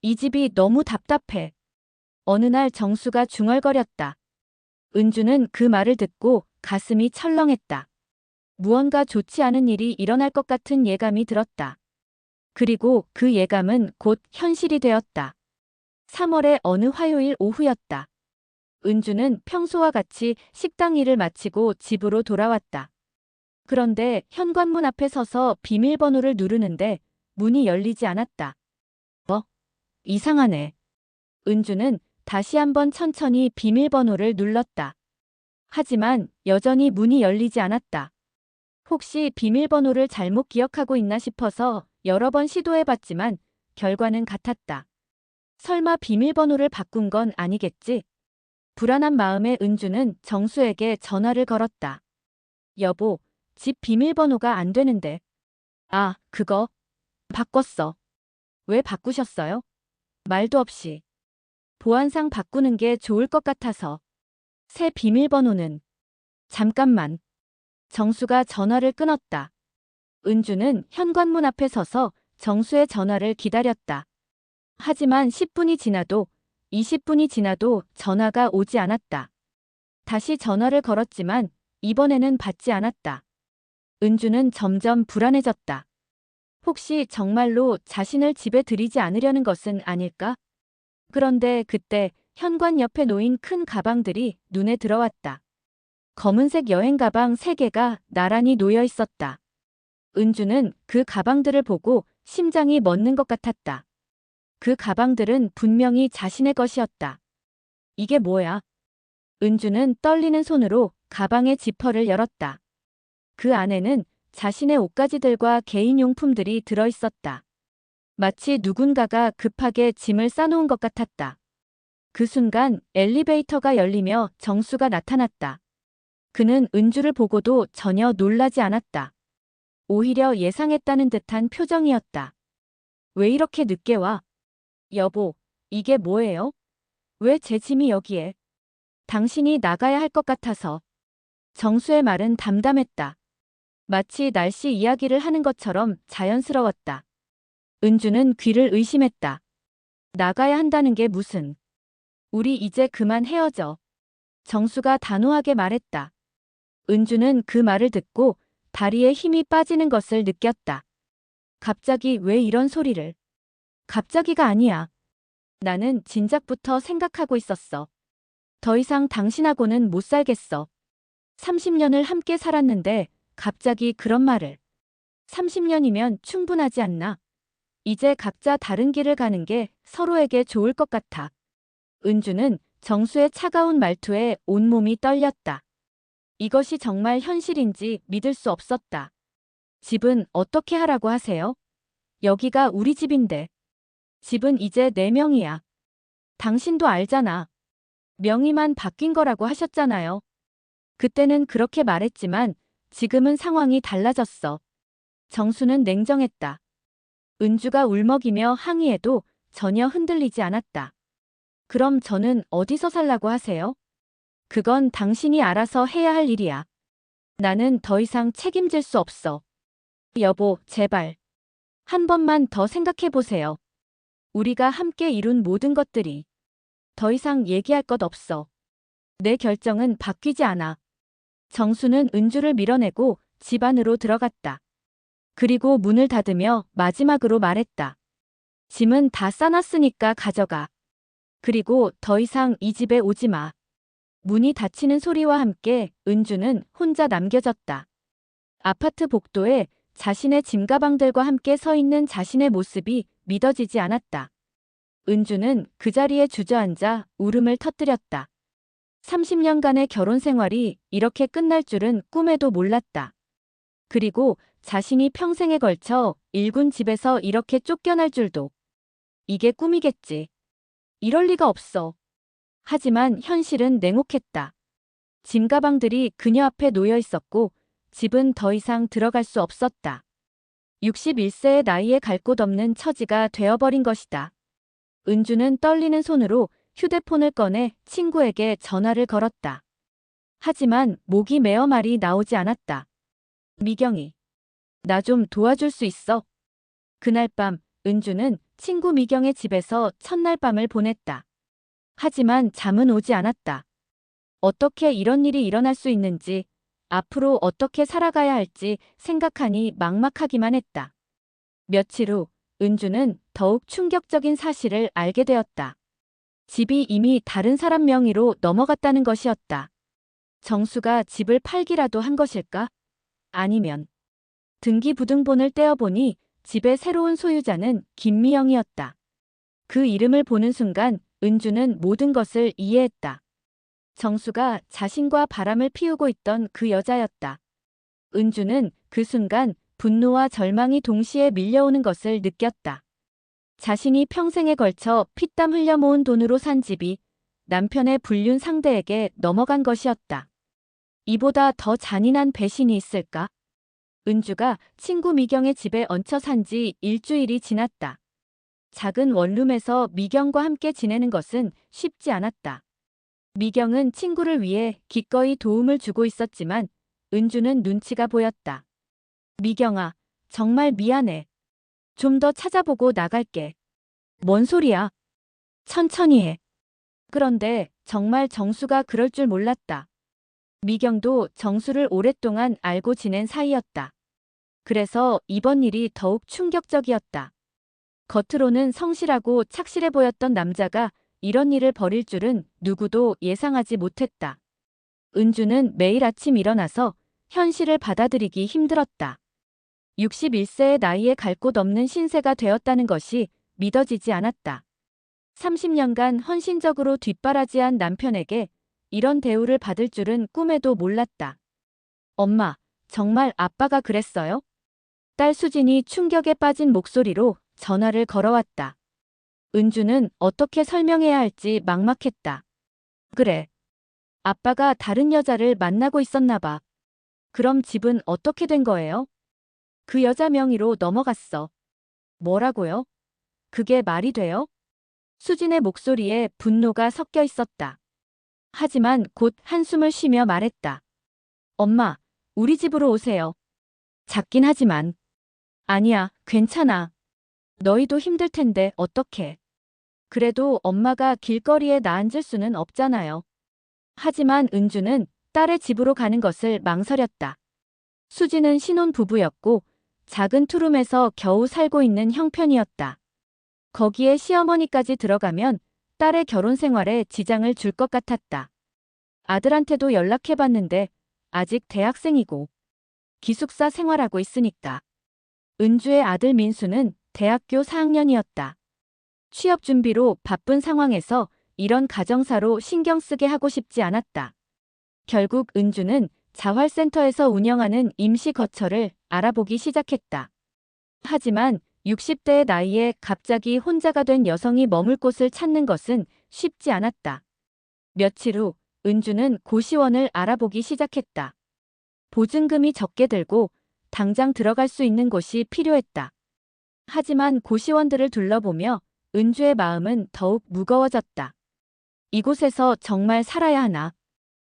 이 집이 너무 답답해. 어느 날 정수가 중얼거렸다. 은주는 그 말을 듣고 가슴이 철렁했다. 무언가 좋지 않은 일이 일어날 것 같은 예감이 들었다. 그리고 그 예감은 곧 현실이 되었다. 3월의 어느 화요일 오후였다. 은주는 평소와 같이 식당 일을 마치고 집으로 돌아왔다. 그런데 현관문 앞에 서서 비밀번호를 누르는데 문이 열리지 않았다. 이상하네. 은주는 다시 한번 천천히 비밀번호를 눌렀다. 하지만 여전히 문이 열리지 않았다. 혹시 비밀번호를 잘못 기억하고 있나 싶어서 여러 번 시도해봤지만 결과는 같았다. 설마 비밀번호를 바꾼 건 아니겠지? 불안한 마음에 은주는 정수에게 전화를 걸었다. 여보, 집 비밀번호가 안 되는데. 아, 그거 바꿨어. 왜 바꾸셨어요? 말도 없이. 보안상 바꾸는 게 좋을 것 같아서. 새 비밀번호는. 잠깐만. 정수가 전화를 끊었다. 은주는 현관문 앞에 서서 정수의 전화를 기다렸다. 하지만 10분이 지나도 20분이 지나도 전화가 오지 않았다. 다시 전화를 걸었지만 이번에는 받지 않았다. 은주는 점점 불안해졌다. 혹시 정말로 자신을 집에 들이지 않으려는 것은 아닐까? 그런데 그때 현관 옆에 놓인 큰 가방들이 눈에 들어왔다. 검은색 여행 가방 3개가 나란히 놓여 있었다. 은주는 그 가방들을 보고 심장이 멎는 것 같았다. 그 가방들은 분명히 자신의 것이었다. 이게 뭐야? 은주는 떨리는 손으로 가방의 지퍼를 열었다. 그 안에는 자신의 옷가지들과 개인용품들이 들어있었다. 마치 누군가가 급하게 짐을 싸놓은 것 같았다. 그 순간 엘리베이터가 열리며 정수가 나타났다. 그는 은주를 보고도 전혀 놀라지 않았다. 오히려 예상했다는 듯한 표정이었다. 왜 이렇게 늦게 와? 여보, 이게 뭐예요? 왜 제 짐이 여기에? 당신이 나가야 할 것 같아서. 정수의 말은 담담했다. 마치 날씨 이야기를 하는 것처럼 자연스러웠다. 은주는 귀를 의심했다. 나가야 한다는 게 무슨. 우리 이제 그만 헤어져. 정수가 단호하게 말했다. 은주는 그 말을 듣고 다리에 힘이 빠지는 것을 느꼈다. 갑자기 왜 이런 소리를. 갑자기가 아니야. 나는 진작부터 생각하고 있었어. 더 이상 당신하고는 못 살겠어. 30년을 함께 살았는데 갑자기 그런 말을. 30년이면 충분하지 않나? 이제 각자 다른 길을 가는 게 서로에게 좋을 것 같아. 은주는 정수의 차가운 말투에 온몸이 떨렸다. 이것이 정말 현실인지 믿을 수 없었다. 집은 어떻게 하라고 하세요? 여기가 우리 집인데. 집은 이제 내 명이야. 당신도 알잖아. 명의만 바뀐 거라고 하셨잖아요. 그때는 그렇게 말했지만 지금은 상황이 달라졌어. 정수는 냉정했다. 은주가 울먹이며 항의해도 전혀 흔들리지 않았다. 그럼 저는 어디서 살라고 하세요? 그건 당신이 알아서 해야 할 일이야. 나는 더 이상 책임질 수 없어. 여보, 제발. 한 번만 더 생각해 보세요. 우리가 함께 이룬 모든 것들이. 더 이상 얘기할 것 없어. 내 결정은 바뀌지 않아. 정수는 은주를 밀어내고 집 안으로 들어갔다. 그리고 문을 닫으며 마지막으로 말했다. 짐은 다 싸놨으니까 가져가. 그리고 더 이상 이 집에 오지 마. 문이 닫히는 소리와 함께 은주는 혼자 남겨졌다. 아파트 복도에 자신의 짐가방들과 함께 서 있는 자신의 모습이 믿어지지 않았다. 은주는 그 자리에 주저앉아 울음을 터뜨렸다. 30년간의 결혼 생활이 이렇게 끝날 줄은 꿈에도 몰랐다. 그리고 자신이 평생에 걸쳐 일군 집에서 이렇게 쫓겨날 줄도. 이게 꿈이겠지. 이럴 리가 없어. 하지만 현실은 냉혹했다. 짐가방들이 그녀 앞에 놓여 있었고 집은 더 이상 들어갈 수 없었다. 61세의 나이에 갈 곳 없는 처지가 되어버린 것이다. 은주는 떨리는 손으로 휴대폰을 꺼내 친구에게 전화를 걸었다. 하지만 목이 메어 말이 나오지 않았다. 미경이, 나 좀 도와줄 수 있어? 그날 밤 은주는 친구 미경의 집에서 첫날 밤을 보냈다. 하지만 잠은 오지 않았다. 어떻게 이런 일이 일어날 수 있는지, 앞으로 어떻게 살아가야 할지 생각하니 막막하기만 했다. 며칠 후 은주는 더욱 충격적인 사실을 알게 되었다. 집이 이미 다른 사람 명의로 넘어갔다는 것이었다. 정수가 집을 팔기라도 한 것일까? 아니면 등기부등본을 떼어보니 집의 새로운 소유자는 김미영이었다. 그 이름을 보는 순간 은주는 모든 것을 이해했다. 정수가 자신과 바람을 피우고 있던 그 여자였다. 은주는 그 순간 분노와 절망이 동시에 밀려오는 것을 느꼈다. 자신이 평생에 걸쳐 피땀 흘려 모은 돈으로 산 집이 남편의 불륜 상대에게 넘어간 것이었다. 이보다 더 잔인한 배신이 있을까? 은주가 친구 미경의 집에 얹혀 산 지 일주일이 지났다. 작은 원룸에서 미경과 함께 지내는 것은 쉽지 않았다. 미경은 친구를 위해 기꺼이 도움을 주고 있었지만 은주는 눈치가 보였다. 미경아, 정말 미안해. 좀 더 찾아보고 나갈게. 뭔 소리야? 천천히 해. 그런데 정말 정수가 그럴 줄 몰랐다. 미경도 정수를 오랫동안 알고 지낸 사이였다. 그래서 이번 일이 더욱 충격적이었다. 겉으로는 성실하고 착실해 보였던 남자가 이런 일을 벌일 줄은 누구도 예상하지 못했다. 은주는 매일 아침 일어나서 현실을 받아들이기 힘들었다. 61세의 나이에 갈 곳 없는 신세가 되었다는 것이 믿어지지 않았다. 30년간 헌신적으로 뒷바라지한 남편에게 이런 대우를 받을 줄은 꿈에도 몰랐다. 엄마, 정말 아빠가 그랬어요? 딸 수진이 충격에 빠진 목소리로 전화를 걸어왔다. 은주는 어떻게 설명해야 할지 막막했다. 그래. 아빠가 다른 여자를 만나고 있었나 봐. 그럼 집은 어떻게 된 거예요? 그 여자 명의로 넘어갔어. 뭐라고요? 그게 말이 돼요? 수진의 목소리에 분노가 섞여 있었다. 하지만 곧 한숨을 쉬며 말했다. 엄마, 우리 집으로 오세요. 작긴 하지만. 아니야, 괜찮아. 너희도 힘들 텐데 어떡해. 그래도 엄마가 길거리에 나앉을 수는 없잖아요. 하지만 은주는 딸의 집으로 가는 것을 망설였다. 수지는 신혼부부였고 작은 투룸에서 겨우 살고 있는 형편이었다. 거기에 시어머니까지 들어가면 딸의 결혼 생활에 지장을 줄 것 같았다. 아들한테도 연락해봤는데 아직 대학생이고 기숙사 생활하고 있으니까. 은주의 아들 민수는 대학교 4학년이었다. 취업 준비로 바쁜 상황에서 이런 가정사로 신경 쓰게 하고 싶지 않았다. 결국 은주는 자활센터에서 운영하는 임시 거처를 알아보기 시작했다. 하지만 60대의 나이에 갑자기 혼자가 된 여성이 머물 곳을 찾는 것은 쉽지 않았다. 며칠 후 은주는 고시원을 알아보기 시작했다. 보증금이 적게 들고 당장 들어갈 수 있는 곳이 필요했다. 하지만 고시원들을 둘러보며 은주의 마음은 더욱 무거워졌다. 이곳에서 정말 살아야 하나?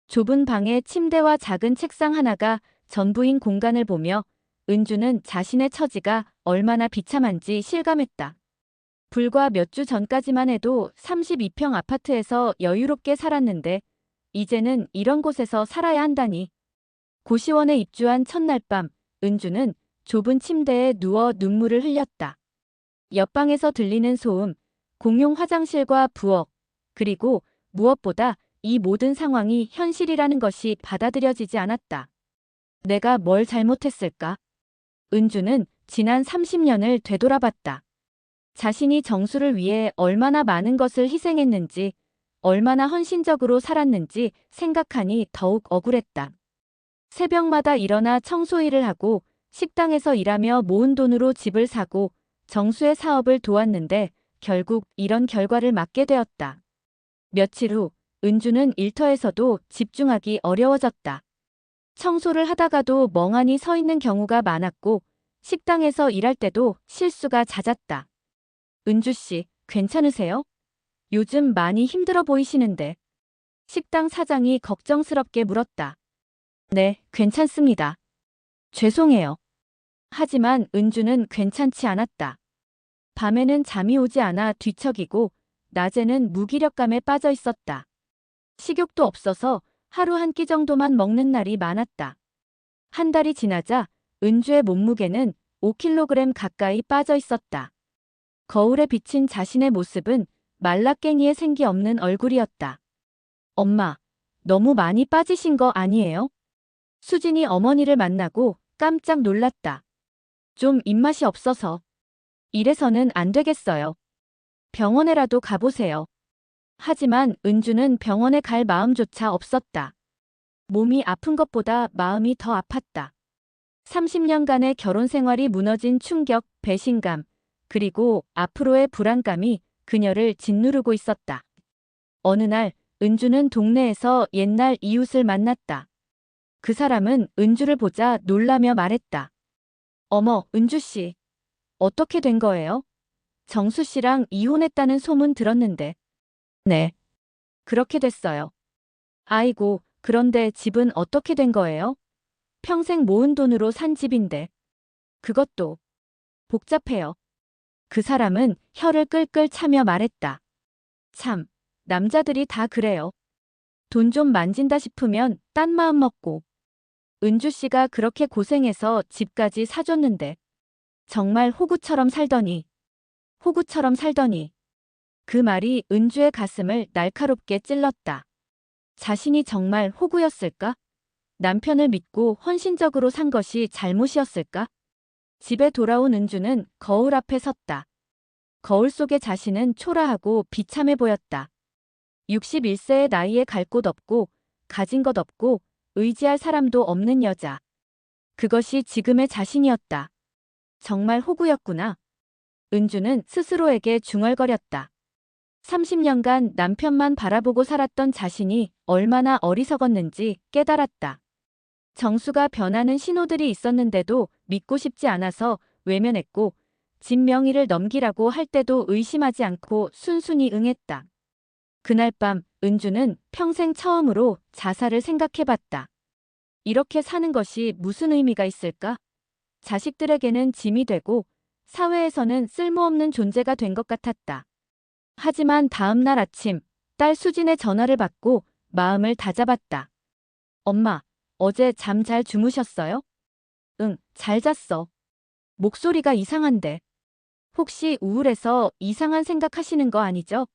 좁은 방에 침대와 작은 책상 하나가 전부인 공간을 보며 은주는 자신의 처지가 얼마나 비참한지 실감했다. 불과 몇 주 전까지만 해도 32평 아파트에서 여유롭게 살았는데 이제는 이런 곳에서 살아야 한다니. 고시원에 입주한 첫날 밤 은주는 좁은 침대에 누워 눈물을 흘렸다. 옆방에서 들리는 소음, 공용 화장실과 부엌, 그리고 무엇보다 이 모든 상황이 현실이라는 것이 받아들여지지 않았다. 내가 뭘 잘못했을까? 은주는 지난 30년을 되돌아봤다. 자신이 정수를 위해 얼마나 많은 것을 희생했는지, 얼마나 헌신적으로 살았는지 생각하니 더욱 억울했다. 새벽마다 일어나 청소일을 하고 식당에서 일하며 모은 돈으로 집을 사고 정수의 사업을 도왔는데 결국 이런 결과를 맞게 되었다. 며칠 후 은주는 일터에서도 집중하기 어려워졌다. 청소를 하다가도 멍하니 서 있는 경우가 많았고 식당에서 일할 때도 실수가 잦았다. 은주 씨, 괜찮으세요? 요즘 많이 힘들어 보이시는데. 식당 사장이 걱정스럽게 물었다. 네, 괜찮습니다. 죄송해요. 하지만 은주는 괜찮지 않았다. 밤에는 잠이 오지 않아 뒤척이고 낮에는 무기력감에 빠져 있었다. 식욕도 없어서 하루 한 끼 정도만 먹는 날이 많았다. 한 달이 지나자 은주의 몸무게는 5kg 가까이 빠져 있었다. 거울에 비친 자신의 모습은 말라깽이의 생기 없는 얼굴이었다. 엄마, 너무 많이 빠지신 거 아니에요? 수진이 어머니를 만나고 깜짝 놀랐다. 좀 입맛이 없어서. 이래서는 안 되겠어요. 병원에라도 가보세요. 하지만 은주는 병원에 갈 마음조차 없었다. 몸이 아픈 것보다 마음이 더 아팠다. 30년간의 결혼 생활이 무너진 충격, 배신감, 그리고 앞으로의 불안감이 그녀를 짓누르고 있었다. 어느 날 은주는 동네에서 옛날 이웃을 만났다. 그 사람은 은주를 보자 놀라며 말했다. 어머, 은주 씨. 어떻게 된 거예요? 정수 씨랑 이혼했다는 소문 들었는데. 네. 그렇게 됐어요. 아이고, 그런데 집은 어떻게 된 거예요? 평생 모은 돈으로 산 집인데. 그것도 복잡해요. 그 사람은 혀를 끌끌 차며 말했다. 참, 남자들이 다 그래요. 돈 좀 만진다 싶으면 딴 마음 먹고. 은주 씨가 그렇게 고생해서 집까지 사줬는데. 정말 호구처럼 살더니. 호구처럼 살더니. 그 말이 은주의 가슴을 날카롭게 찔렀다. 자신이 정말 호구였을까? 남편을 믿고 헌신적으로 산 것이 잘못이었을까? 집에 돌아온 은주는 거울 앞에 섰다. 거울 속의 자신은 초라하고 비참해 보였다. 61세의 나이에 갈 곳 없고 가진 것 없고 의지할 사람도 없는 여자. 그것이 지금의 자신이었다. 정말 호구였구나. 은주는 스스로에게 중얼거렸다. 30년간 남편만 바라보고 살았던 자신이 얼마나 어리석었는지 깨달았다. 정수가 변하는 신호들이 있었는데도 믿고 싶지 않아서 외면했고 집 명의를 넘기라고 할 때도 의심하지 않고 순순히 응했다. 그날 밤 은주는 평생 처음으로 자살을 생각해봤다. 이렇게 사는 것이 무슨 의미가 있을까? 자식들에게는 짐이 되고 사회에서는 쓸모없는 존재가 된 것 같았다. 하지만 다음 날 아침 딸 수진의 전화를 받고 마음을 다잡았다. 엄마, 어제 잠 잘 주무셨어요? 응, 잘 잤어. 목소리가 이상한데. 혹시 우울해서 이상한 생각하시는 거 아니죠?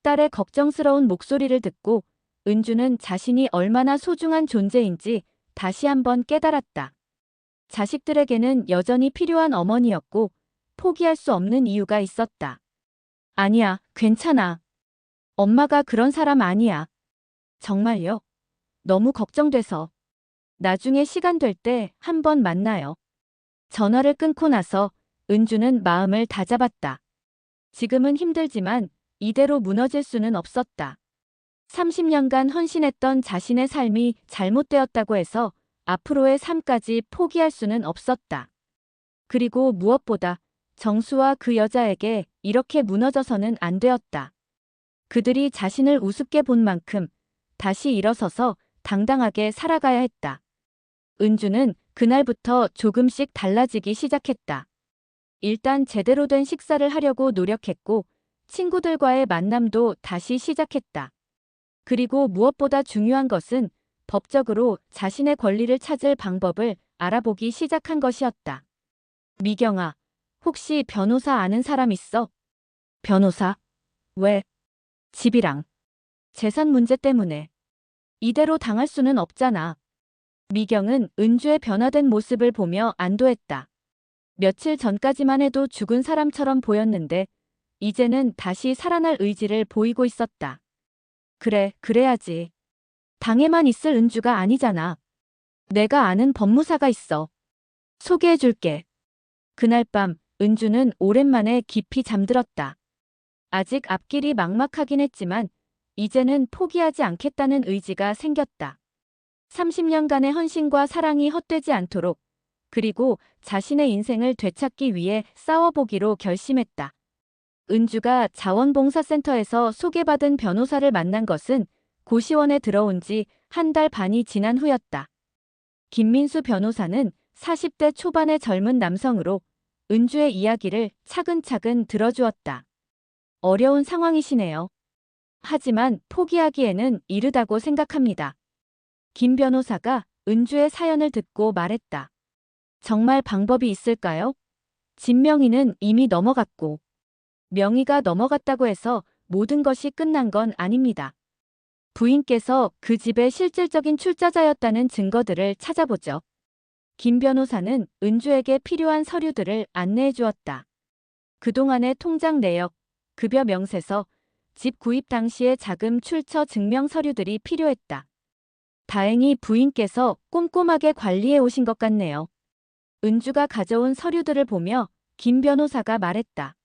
딸의 걱정스러운 목소리를 듣고 은주는 자신이 얼마나 소중한 존재인지 다시 한번 깨달았다. 자식들에게는 여전히 필요한 어머니였고 포기할 수 없는 이유가 있었다. 아니야, 괜찮아. 엄마가 그런 사람 아니야. 정말요? 너무 걱정돼서. 나중에 시간 될 때 한번 만나요. 전화를 끊고 나서 은주는 마음을 다잡았다. 지금은 힘들지만 이대로 무너질 수는 없었다. 30년간 헌신했던 자신의 삶이 잘못되었다고 해서 앞으로의 삶까지 포기할 수는 없었다. 그리고 무엇보다 정수와 그 여자에게 이렇게 무너져서는 안 되었다. 그들이 자신을 우습게 본 만큼 다시 일어서서 당당하게 살아가야 했다. 은주는 그날부터 조금씩 달라지기 시작했다. 일단 제대로 된 식사를 하려고 노력했고 친구들과의 만남도 다시 시작했다. 그리고 무엇보다 중요한 것은 법적으로 자신의 권리를 찾을 방법을 알아보기 시작한 것이었다. 미경아, 혹시 변호사 아는 사람 있어? 변호사? 왜? 집이랑 재산 문제 때문에. 이대로 당할 수는 없잖아. 미경은 은주의 변화된 모습을 보며 안도했다. 며칠 전까지만 해도 죽은 사람처럼 보였는데 이제는 다시 살아날 의지를 보이고 있었다. 그래, 그래야지. 당에만 있을 은주가 아니잖아. 내가 아는 법무사가 있어. 소개해줄게. 그날 밤 은주는 오랜만에 깊이 잠들었다. 아직 앞길이 막막하긴 했지만 이제는 포기하지 않겠다는 의지가 생겼다. 30년간의 헌신과 사랑이 헛되지 않도록, 그리고 자신의 인생을 되찾기 위해 싸워보기로 결심했다. 은주가 자원봉사센터에서 소개받은 변호사를 만난 것은 고시원에 들어온 지 한 달 반이 지난 후였다. 김민수 변호사는 40대 초반의 젊은 남성으로 은주의 이야기를 차근차근 들어주었다. 어려운 상황이시네요. 하지만 포기하기에는 이르다고 생각합니다. 김 변호사가 은주의 사연을 듣고 말했다. 정말 방법이 있을까요? 진명이는 이미 넘어갔고, 명의가 넘어갔다고 해서 모든 것이 끝난 건 아닙니다. 부인께서 그 집의 실질적인 출자자였다는 증거들을 찾아보죠. 김 변호사는 은주에게 필요한 서류들을 안내해 주었다. 그동안의 통장 내역, 급여 명세서, 집 구입 당시의 자금 출처 증명 서류들이 필요했다. 다행히 부인께서 꼼꼼하게 관리해 오신 것 같네요. 은주가 가져온 서류들을 보며 김 변호사가 말했다.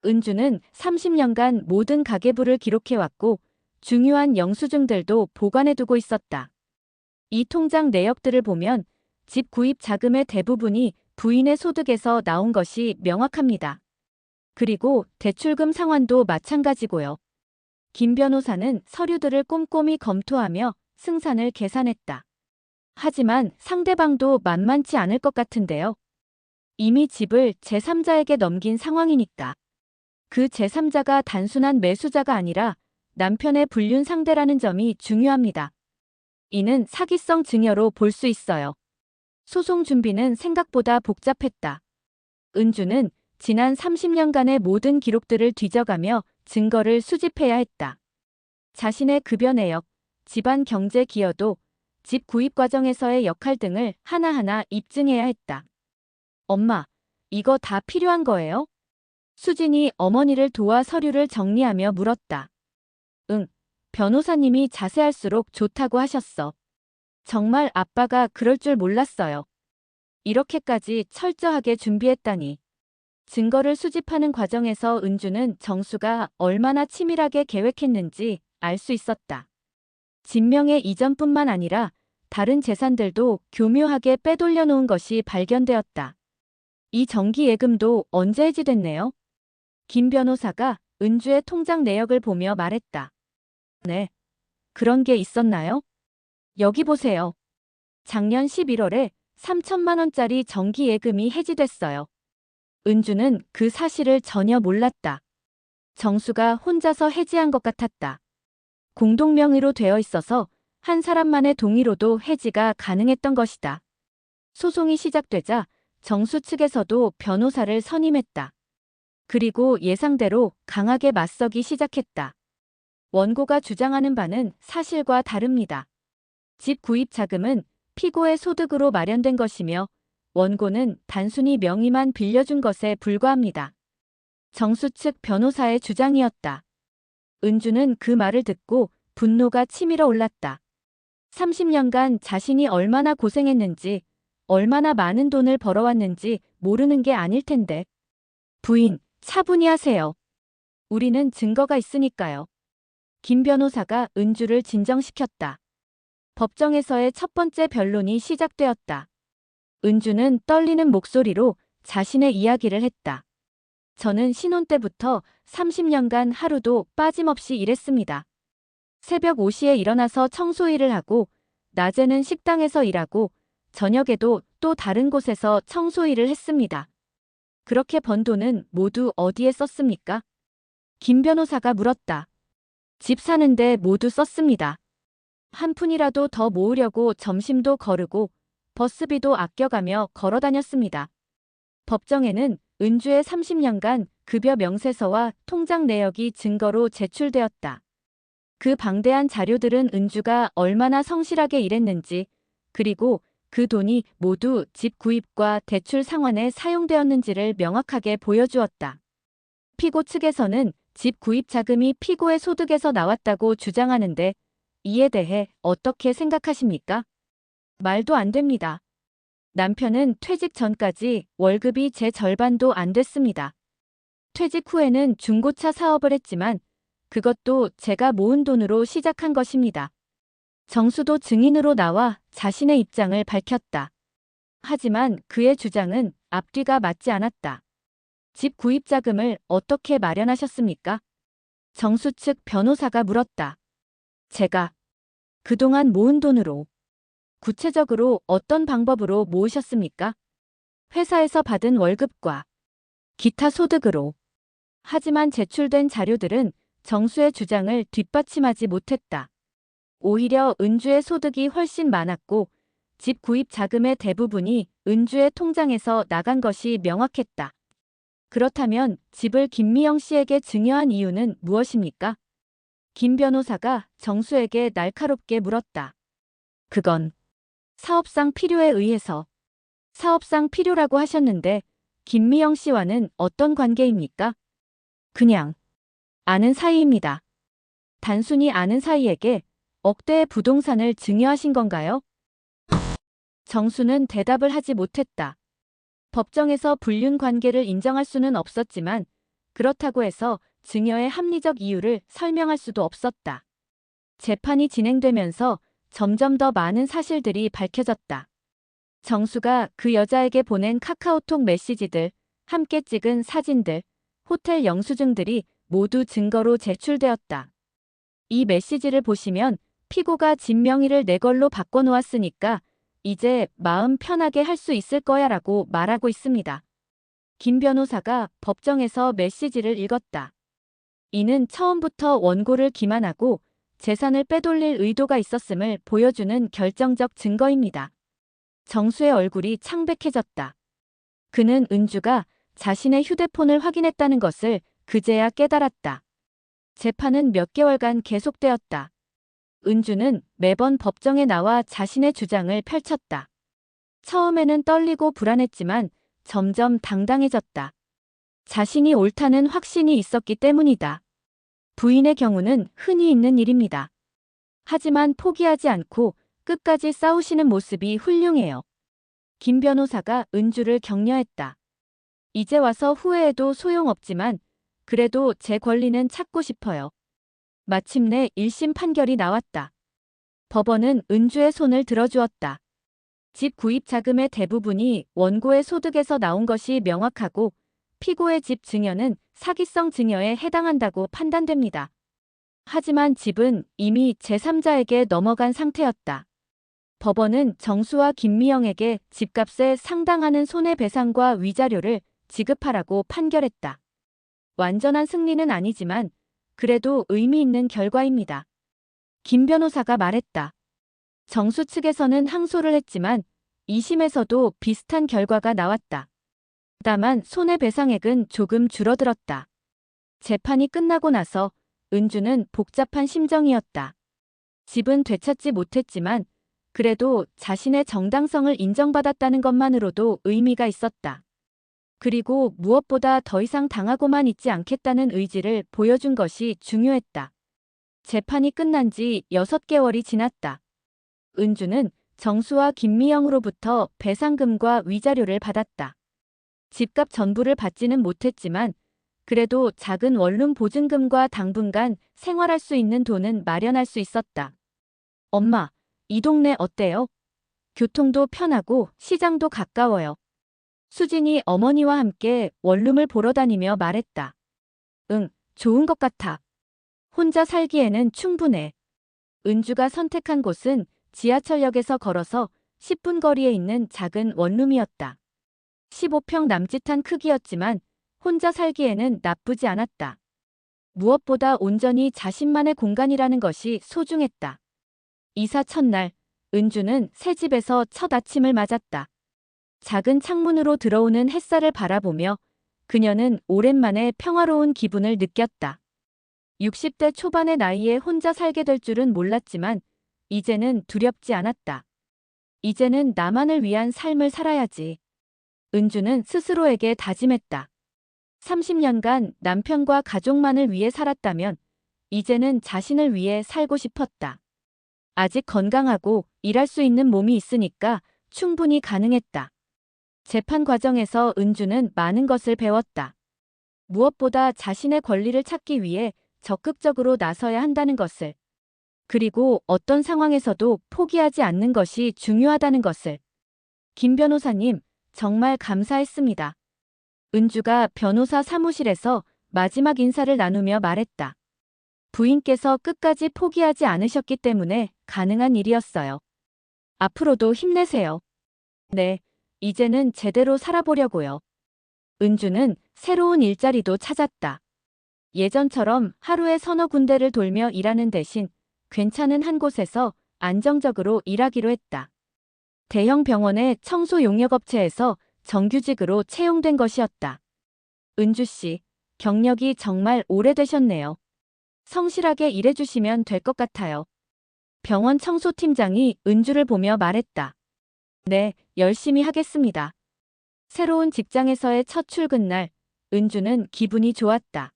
은주는 30년간 모든 가계부를 기록해왔고 중요한 영수증들도 보관해두고 있었다. 이 통장 내역들을 보면 집 구입 자금의 대부분이 부인의 소득에서 나온 것이 명확합니다. 그리고 대출금 상환도 마찬가지고요. 김 변호사는 서류들을 꼼꼼히 검토하며 승산을 계산했다. 하지만 상대방도 만만치 않을 것 같은데요. 이미 집을 제3자에게 넘긴 상황이니까. 그 제3자가 단순한 매수자가 아니라 남편의 불륜 상대라는 점이 중요합니다. 이는 사기성 증여로 볼 수 있어요. 소송 준비는 생각보다 복잡했다. 은주는 지난 30년간의 모든 기록들을 뒤져가며 증거를 수집해야 했다. 자신의 급여 내역, 집안 경제 기여도, 집 구입 과정에서의 역할 등을 하나하나 입증해야 했다. 엄마, 이거 다 필요한 거예요? 수진이 어머니를 도와 서류를 정리하며 물었다. 응, 변호사님이 자세할수록 좋다고 하셨어. 정말 아빠가 그럴 줄 몰랐어요. 이렇게까지 철저하게 준비했다니. 증거를 수집하는 과정에서 은주는 정수가 얼마나 치밀하게 계획했는지 알 수 있었다. 진명의 이전뿐만 아니라 다른 재산들도 교묘하게 빼돌려 놓은 것이 발견되었다. 이 정기예금도 언제 해지됐네요? 김 변호사가 은주의 통장 내역을 보며 말했다. 네. 그런 게 있었나요? 여기 보세요. 작년 11월에 3천만 원짜리 정기예금이 해지됐어요. 은주는 그 사실을 전혀 몰랐다. 정수가 혼자서 해지한 것 같았다. 공동명의로 되어 있어서 한 사람만의 동의로도 해지가 가능했던 것이다. 소송이 시작되자 정수 측에서도 변호사를 선임했다. 그리고 예상대로 강하게 맞서기 시작했다. 원고가 주장하는 바는 사실과 다릅니다. 집 구입 자금은 피고의 소득으로 마련된 것이며 원고는 단순히 명의만 빌려준 것에 불과합니다. 정수 측 변호사의 주장이었다. 은주는 그 말을 듣고 분노가 치밀어 올랐다. 30년간 자신이 얼마나 고생했는지, 얼마나 많은 돈을 벌어왔는지 모르는 게 아닐 텐데. 부인, 차분히 하세요. 우리는 증거가 있으니까요. 김 변호사가 은주를 진정시켰다. 법정에서의 첫 번째 변론이 시작되었다. 은주는 떨리는 목소리로 자신의 이야기를 했다. 저는 신혼 때부터 30년간 하루도 빠짐없이 일했습니다. 새벽 5시에 일어나서 청소 일을 하고, 낮에는 식당에서 일하고, 저녁에도 또 다른 곳에서 청소 일을 했습니다. 그렇게 번 돈은 모두 어디에 썼습니까? 김 변호사가 물었다. 집 사는데 모두 썼습니다. 한 푼이라도 더 모으려고 점심도 거르고 버스비도 아껴가며 걸어 다녔습니다. 법정에는 은주의 30년간 급여 명세서와 통장 내역이 증거로 제출되었다. 그 방대한 자료들은 은주가 얼마나 성실하게 일했는지, 그리고 그 돈이 모두 집 구입과 대출 상환에 사용되었는지를 명확하게 보여주었다. 피고 측에서는 집 구입 자금이 피고의 소득에서 나왔다고 주장하는데 이에 대해 어떻게 생각하십니까? 말도 안 됩니다. 남편은 퇴직 전까지 월급이 제 절반도 안 됐습니다. 퇴직 후에는 중고차 사업을 했지만 그것도 제가 모은 돈으로 시작한 것입니다. 정수도 증인으로 나와 자신의 입장을 밝혔다. 하지만 그의 주장은 앞뒤가 맞지 않았다. 집 구입 자금을 어떻게 마련하셨습니까? 정수 측 변호사가 물었다. 제가 그동안 모은 돈으로. 구체적으로 어떤 방법으로 모으셨습니까? 회사에서 받은 월급과 기타 소득으로. 하지만 제출된 자료들은 정수의 주장을 뒷받침하지 못했다. 오히려 은주의 소득이 훨씬 많았고 집 구입 자금의 대부분이 은주의 통장에서 나간 것이 명확했다. 그렇다면 집을 김미영 씨에게 증여한 이유는 무엇입니까? 김 변호사가 정수에게 날카롭게 물었다. 그건 사업상 필요에 의해서. 사업상 필요라고 하셨는데 김미영 씨와는 어떤 관계입니까? 그냥 아는 사이입니다. 단순히 아는 사이에게 억대의 부동산을 증여하신 건가요? 정수는 대답을 하지 못했다. 법정에서 불륜 관계를 인정할 수는 없었지만 그렇다고 해서 증여의 합리적 이유를 설명할 수도 없었다. 재판이 진행되면서 점점 더 많은 사실들이 밝혀졌다. 정수가 그 여자에게 보낸 카카오톡 메시지들, 함께 찍은 사진들, 호텔 영수증들이 모두 증거로 제출되었다. 이 메시지를 보시면 피고가 집 명의를 내 걸로 바꿔놓았으니까 이제 마음 편하게 할 수 있을 거야 라고 말하고 있습니다. 김 변호사가 법정에서 메시지를 읽었다. 이는 처음부터 원고를 기만하고 재산을 빼돌릴 의도가 있었음을 보여주는 결정적 증거입니다. 정수의 얼굴이 창백해졌다. 그는 은주가 자신의 휴대폰을 확인했다는 것을 그제야 깨달았다. 재판은 몇 개월간 계속되었다. 은주는 매번 법정에 나와 자신의 주장을 펼쳤다. 처음에는 떨리고 불안했지만 점점 당당해졌다. 자신이 옳다는 확신이 있었기 때문이다. 부인의 경우는 흔히 있는 일입니다. 하지만 포기하지 않고 끝까지 싸우시는 모습이 훌륭해요. 김 변호사가 은주를 격려했다. 이제 와서 후회해도 소용없지만 그래도 제 권리는 찾고 싶어요. 마침내 1심 판결이 나왔다. 법원은 은주의 손을 들어주었다. 집 구입 자금의 대부분이 원고의 소득에서 나온 것이 명확하고 피고의 집 증여는 사기성 증여에 해당한다고 판단됩니다. 하지만 집은 이미 제3자에게 넘어간 상태였다. 법원은 정수와 김미영에게 집값에 상당하는 손해배상과 위자료를 지급하라고 판결했다. 완전한 승리는 아니지만 그래도 의미 있는 결과입니다. 김 변호사가 말했다. 정수 측에서는 항소를 했지만 2심에서도 비슷한 결과가 나왔다. 다만 손해배상액은 조금 줄어들었다. 재판이 끝나고 나서 은주는 복잡한 심정이었다. 집은 되찾지 못했지만 그래도 자신의 정당성을 인정받았다는 것만으로도 의미가 있었다. 그리고 무엇보다 더 이상 당하고만 있지 않겠다는 의지를 보여준 것이 중요했다. 재판이 끝난 지 6개월이 지났다. 은주는 정수와 김미영으로부터 배상금과 위자료를 받았다. 집값 전부를 받지는 못했지만 그래도 작은 원룸 보증금과 당분간 생활할 수 있는 돈은 마련할 수 있었다. 엄마, 이 동네 어때요? 교통도 편하고 시장도 가까워요. 수진이 어머니와 함께 원룸을 보러 다니며 말했다. 응, 좋은 것 같아. 혼자 살기에는 충분해. 은주가 선택한 곳은 지하철역에서 걸어서 10분 거리에 있는 작은 원룸이었다. 15평 남짓한 크기였지만 혼자 살기에는 나쁘지 않았다. 무엇보다 온전히 자신만의 공간이라는 것이 소중했다. 이사 첫날, 은주는 새 집에서 첫 아침을 맞았다. 작은 창문으로 들어오는 햇살을 바라보며 그녀는 오랜만에 평화로운 기분을 느꼈다. 60대 초반의 나이에 혼자 살게 될 줄은 몰랐지만 이제는 두렵지 않았다. 이제는 나만을 위한 삶을 살아야지. 은주는 스스로에게 다짐했다. 30년간 남편과 가족만을 위해 살았다면 이제는 자신을 위해 살고 싶었다. 아직 건강하고 일할 수 있는 몸이 있으니까 충분히 가능했다. 재판 과정에서 은주는 많은 것을 배웠다. 무엇보다 자신의 권리를 찾기 위해 적극적으로 나서야 한다는 것을. 그리고 어떤 상황에서도 포기하지 않는 것이 중요하다는 것을. 김 변호사님, 정말 감사했습니다. 은주가 변호사 사무실에서 마지막 인사를 나누며 말했다. 부인께서 끝까지 포기하지 않으셨기 때문에 가능한 일이었어요. 앞으로도 힘내세요. 네, 이제는 제대로 살아보려고요. 은주는 새로운 일자리도 찾았다. 예전처럼 하루에 서너 군데를 돌며 일하는 대신 괜찮은 한 곳에서 안정적으로 일하기로 했다. 대형 병원의 청소 용역업체에서 정규직으로 채용된 것이었다. 은주 씨, 경력이 정말 오래되셨네요. 성실하게 일해주시면 될 것 같아요. 병원 청소팀장이 은주를 보며 말했다. 네, 열심히 하겠습니다. 새로운 직장에서의 첫 출근날, 은주는 기분이 좋았다.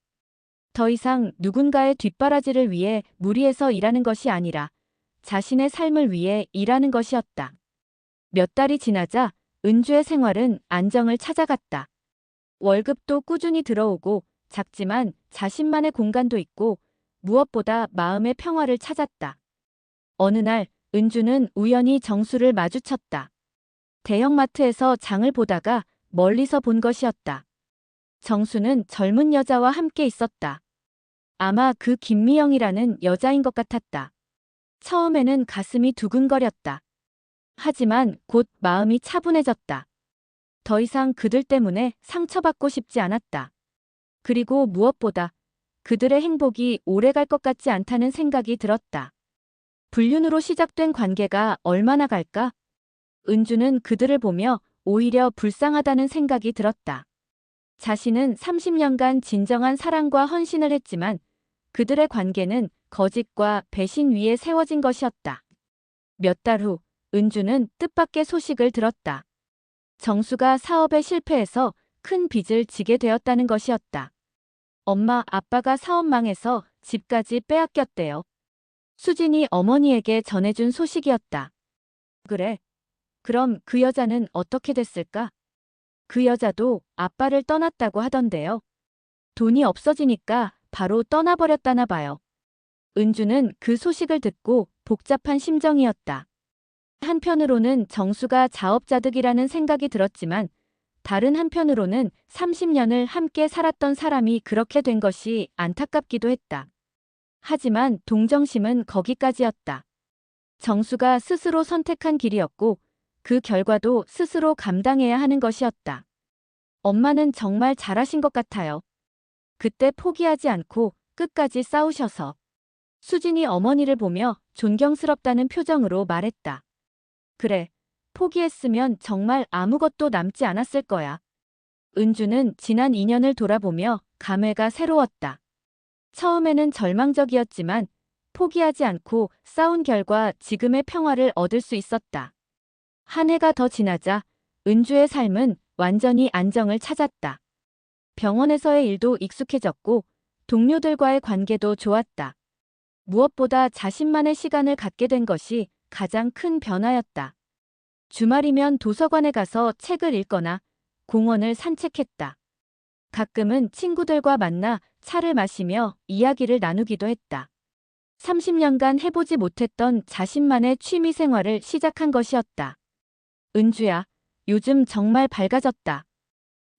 더 이상 누군가의 뒷바라지를 위해 무리해서 일하는 것이 아니라 자신의 삶을 위해 일하는 것이었다. 몇 달이 지나자 은주의 생활은 안정을 찾아갔다. 월급도 꾸준히 들어오고 작지만 자신만의 공간도 있고 무엇보다 마음의 평화를 찾았다. 어느 날 은주는 우연히 정수를 마주쳤다. 대형마트에서 장을 보다가 멀리서 본 것이었다. 정수는 젊은 여자와 함께 있었다. 아마 그 김미영이라는 여자인 것 같았다. 처음에는 가슴이 두근거렸다. 하지만 곧 마음이 차분해졌다. 더 이상 그들 때문에 상처받고 싶지 않았다. 그리고 무엇보다 그들의 행복이 오래갈 것 같지 않다는 생각이 들었다. 불륜으로 시작된 관계가 얼마나 갈까? 은주는 그들을 보며 오히려 불쌍하다는 생각이 들었다. 자신은 30년간 진정한 사랑과 헌신을 했지만 그들의 관계는 거짓과 배신 위에 세워진 것이었다. 몇 달 후 은주는 뜻밖의 소식을 들었다. 정수가 사업에 실패해서 큰 빚을 지게 되었다는 것이었다. 엄마, 아빠가 사업 망해서 집까지 빼앗겼대요. 수진이 어머니에게 전해준 소식이었다. 그래. 그럼 그 여자는 어떻게 됐을까? 그 여자도 아빠를 떠났다고 하던데요. 돈이 없어지니까 바로 떠나버렸다나 봐요. 은주는 그 소식을 듣고 복잡한 심정이었다. 한편으로는 정수가 자업자득이라는 생각이 들었지만 다른 한편으로는 30년을 함께 살았던 사람이 그렇게 된 것이 안타깝기도 했다. 하지만 동정심은 거기까지였다. 정수가 스스로 선택한 길이었고 그 결과도 스스로 감당해야 하는 것이었다. 엄마는 정말 잘하신 것 같아요. 그때 포기하지 않고 끝까지 싸우셔서. 수진이 어머니를 보며 존경스럽다는 표정으로 말했다. 그래, 포기했으면 정말 아무것도 남지 않았을 거야. 은주는 지난 2년을 돌아보며 감회가 새로웠다. 처음에는 절망적이었지만 포기하지 않고 싸운 결과 지금의 평화를 얻을 수 있었다. 한 해가 더 지나자 은주의 삶은 완전히 안정을 찾았다. 병원에서의 일도 익숙해졌고 동료들과의 관계도 좋았다. 무엇보다 자신만의 시간을 갖게 된 것이 가장 큰 변화였다. 주말이면 도서관에 가서 책을 읽거나 공원을 산책했다. 가끔은 친구들과 만나 차를 마시며 이야기를 나누기도 했다. 30년간 해보지 못했던 자신만의 취미 생활을 시작한 것이었다. 은주야, 요즘 정말 밝아졌다.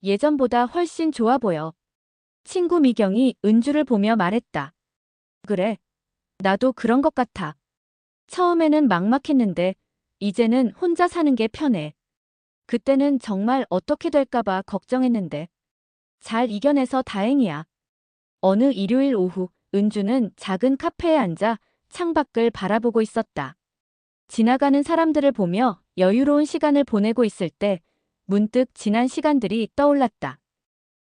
예전보다 훨씬 좋아 보여. 친구 미경이 은주를 보며 말했다. 그래, 나도 그런 것 같아. 처음에는 막막했는데 이제는 혼자 사는 게 편해. 그때는 정말 어떻게 될까봐 걱정했는데 잘 이겨내서 다행이야. 어느 일요일 오후 은주는 작은 카페에 앉아 창밖을 바라보고 있었다. 지나가는 사람들을 보며 여유로운 시간을 보내고 있을 때 문득 지난 시간들이 떠올랐다.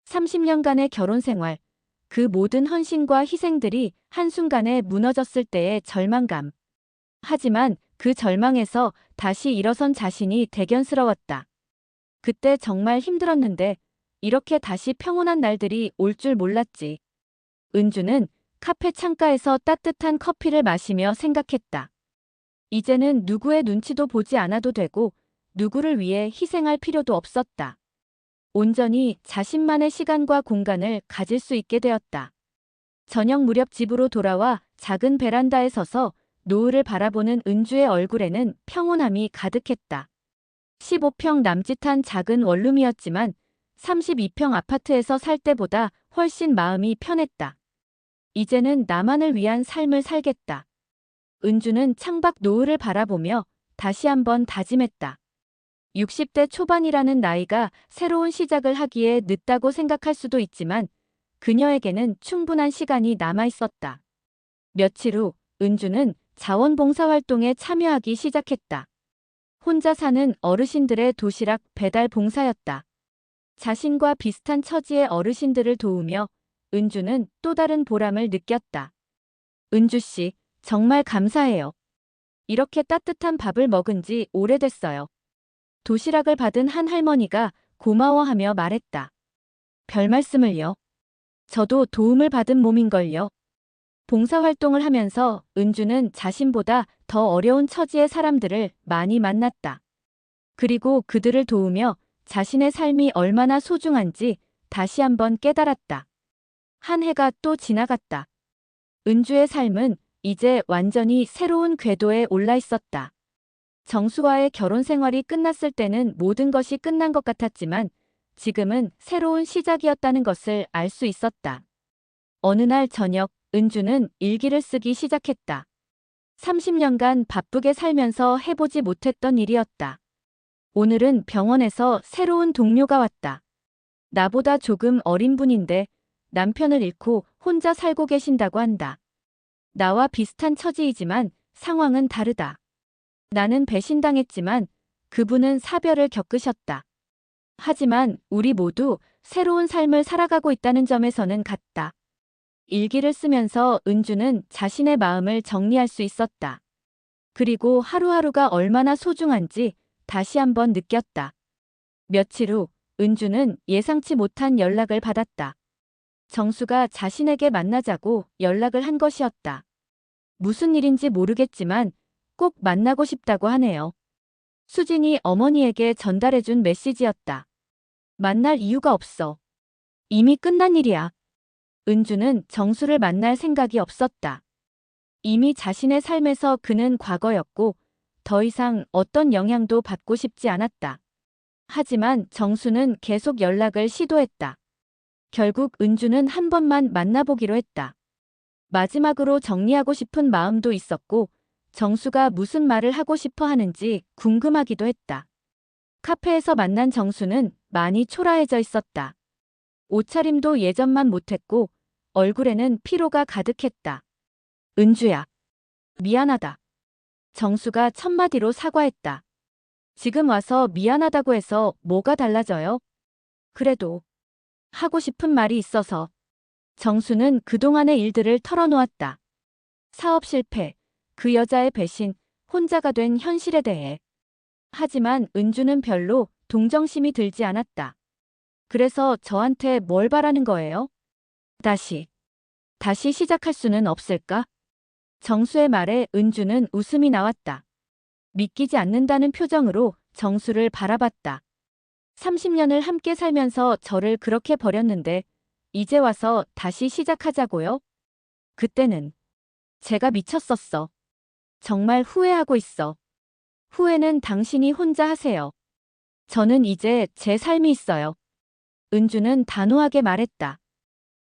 30년간의 결혼 생활, 그 모든 헌신과 희생들이 한순간에 무너졌을 때의 절망감. 하지만 그 절망에서 다시 일어선 자신이 대견스러웠다. 그때 정말 힘들었는데 이렇게 다시 평온한 날들이 올 줄 몰랐지. 은주는 카페 창가에서 따뜻한 커피를 마시며 생각했다. 이제는 누구의 눈치도 보지 않아도 되고 누구를 위해 희생할 필요도 없었다. 온전히 자신만의 시간과 공간을 가질 수 있게 되었다. 저녁 무렵 집으로 돌아와 작은 베란다에 서서 노을을 바라보는 은주의 얼굴에는 평온함이 가득했다. 15평 남짓한 작은 원룸이었지만 32평 아파트에서 살 때보다 훨씬 마음이 편했다. 이제는 나만을 위한 삶을 살겠다. 은주는 창밖 노을을 바라보며 다시 한번 다짐했다. 60대 초반이라는 나이가 새로운 시작을 하기에 늦다고 생각할 수도 있지만 그녀에게는 충분한 시간이 남아 있었다. 며칠 후 은주는 자원봉사활동에 참여하기 시작했다. 혼자 사는 어르신들의 도시락 배달 봉사였다. 자신과 비슷한 처지의 어르신들을 도우며 은주는 또 다른 보람을 느꼈다. 은주 씨, 정말 감사해요. 이렇게 따뜻한 밥을 먹은 지 오래됐어요. 도시락을 받은 한 할머니가 고마워하며 말했다. 별 말씀을요. 저도 도움을 받은 몸인걸요. 봉사활동을 하면서 은주는 자신보다 더 어려운 처지의 사람들을 많이 만났다. 그리고 그들을 도우며 자신의 삶이 얼마나 소중한지 다시 한번 깨달았다. 한 해가 또 지나갔다. 은주의 삶은 이제 완전히 새로운 궤도에 올라 있었다. 정수와의 결혼 생활이 끝났을 때는 모든 것이 끝난 것 같았지만 지금은 새로운 시작이었다는 것을 알 수 있었다. 어느 날 저녁, 은주는 일기를 쓰기 시작했다. 30년간 바쁘게 살면서 해보지 못했던 일이었다. 오늘은 병원에서 새로운 동료가 왔다. 나보다 조금 어린 분인데 남편을 잃고 혼자 살고 계신다고 한다. 나와 비슷한 처지이지만 상황은 다르다. 나는 배신당했지만 그분은 사별을 겪으셨다. 하지만 우리 모두 새로운 삶을 살아가고 있다는 점에서는 같다. 일기를 쓰면서 은주는 자신의 마음을 정리할 수 있었다. 그리고 하루하루가 얼마나 소중한지 다시 한번 느꼈다. 며칠 후 은주는 예상치 못한 연락을 받았다. 정수가 자신에게 만나자고 연락을 한 것이었다. 무슨 일인지 모르겠지만 꼭 만나고 싶다고 하네요. 수진이 어머니에게 전달해준 메시지였다. 만날 이유가 없어. 이미 끝난 일이야. 은주는 정수를 만날 생각이 없었다. 이미 자신의 삶에서 그는 과거였고 더 이상 어떤 영향도 받고 싶지 않았다. 하지만 정수는 계속 연락을 시도했다. 결국 은주는 한 번만 만나보기로 했다. 마지막으로 정리하고 싶은 마음도 있었고 정수가 무슨 말을 하고 싶어 하는지 궁금하기도 했다. 카페에서 만난 정수는 많이 초라해져 있었다. 옷차림도 예전만 못했고 얼굴에는 피로가 가득했다. 은주야. 미안하다. 정수가 첫마디로 사과했다. 지금 와서 미안하다고 해서 뭐가 달라져요? 그래도 하고 싶은 말이 있어서. 정수는 그동안의 일들을 털어놓았다. 사업 실패, 그 여자의 배신, 혼자가 된 현실에 대해. 하지만 은주는 별로 동정심이 들지 않았다. 그래서 저한테 뭘 바라는 거예요? 다시 시작할 수는 없을까? 정수의 말에 은주는 웃음이 나왔다. 믿기지 않는다는 표정으로 정수를 바라봤다. 30년을 함께 살면서 저를 그렇게 버렸는데 이제 와서 다시 시작하자고요? 그때는 제가 미쳤었어. 정말 후회하고 있어. 후회는 당신이 혼자 하세요. 저는 이제 제 삶이 있어요. 은주는 단호하게 말했다.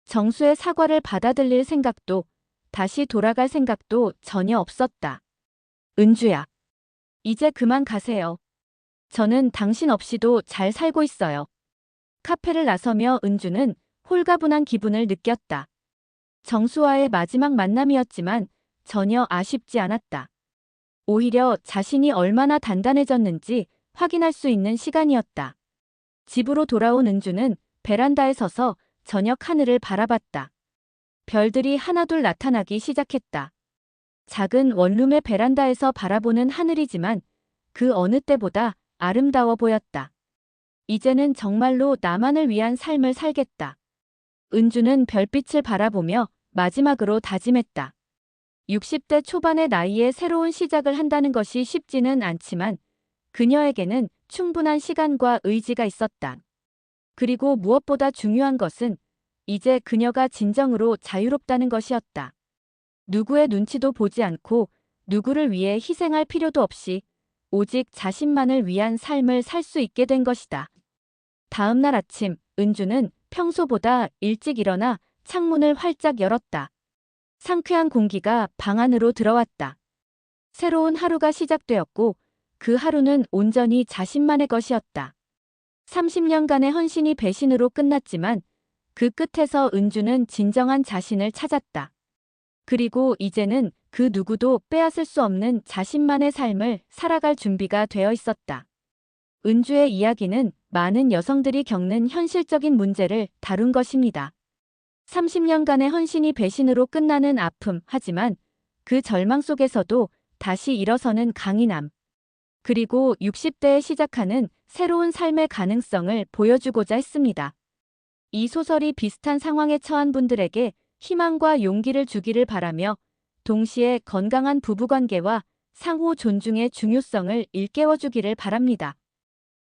정수의 사과를 받아들일 생각도 다시 돌아갈 생각도 전혀 없었다. 은주야. 이제 그만 가세요. 저는 당신 없이도 잘 살고 있어요. 카페를 나서며 은주는 홀가분한 기분을 느꼈다. 정수와의 마지막 만남이었지만 전혀 아쉽지 않았다. 오히려 자신이 얼마나 단단해졌는지 확인할 수 있는 시간이었다. 집으로 돌아온 은주는 베란다에 서서 저녁 하늘을 바라봤다. 별들이 하나둘 나타나기 시작했다. 작은 원룸의 베란다에서 바라보는 하늘이지만 그 어느 때보다 아름다워 보였다. 이제는 정말로 나만을 위한 삶을 살겠다. 은주는 별빛을 바라보며 마지막으로 다짐했다. 60대 초반의 나이에 새로운 시작을 한다는 것이 쉽지는 않지만 그녀에게는 충분한 시간과 의지가 있었다. 그리고 무엇보다 중요한 것은 이제 그녀가 진정으로 자유롭다는 것이었다. 누구의 눈치도 보지 않고 누구를 위해 희생할 필요도 없이 오직 자신만을 위한 삶을 살 수 있게 된 것이다. 다음 날 아침, 은주는 평소보다 일찍 일어나 창문을 활짝 열었다. 상쾌한 공기가 방 안으로 들어왔다. 새로운 하루가 시작되었고 그 하루는 온전히 자신만의 것이었다. 30년간의 헌신이 배신으로 끝났지만 그 끝에서 은주는 진정한 자신을 찾았다. 그리고 이제는 그 누구도 빼앗을 수 없는 자신만의 삶을 살아갈 준비가 되어 있었다. 은주의 이야기는 많은 여성들이 겪는 현실적인 문제를 다룬 것입니다. 30년간의 헌신이 배신으로 끝나는 아픔, 하지만 그 절망 속에서도 다시 일어서는 강인함. 그리고 60대에 시작하는 새로운 삶의 가능성을 보여주고자 했습니다. 이 소설이 비슷한 상황에 처한 분들에게 희망과 용기를 주기를 바라며 동시에 건강한 부부관계와 상호 존중의 중요성을 일깨워주기를 바랍니다.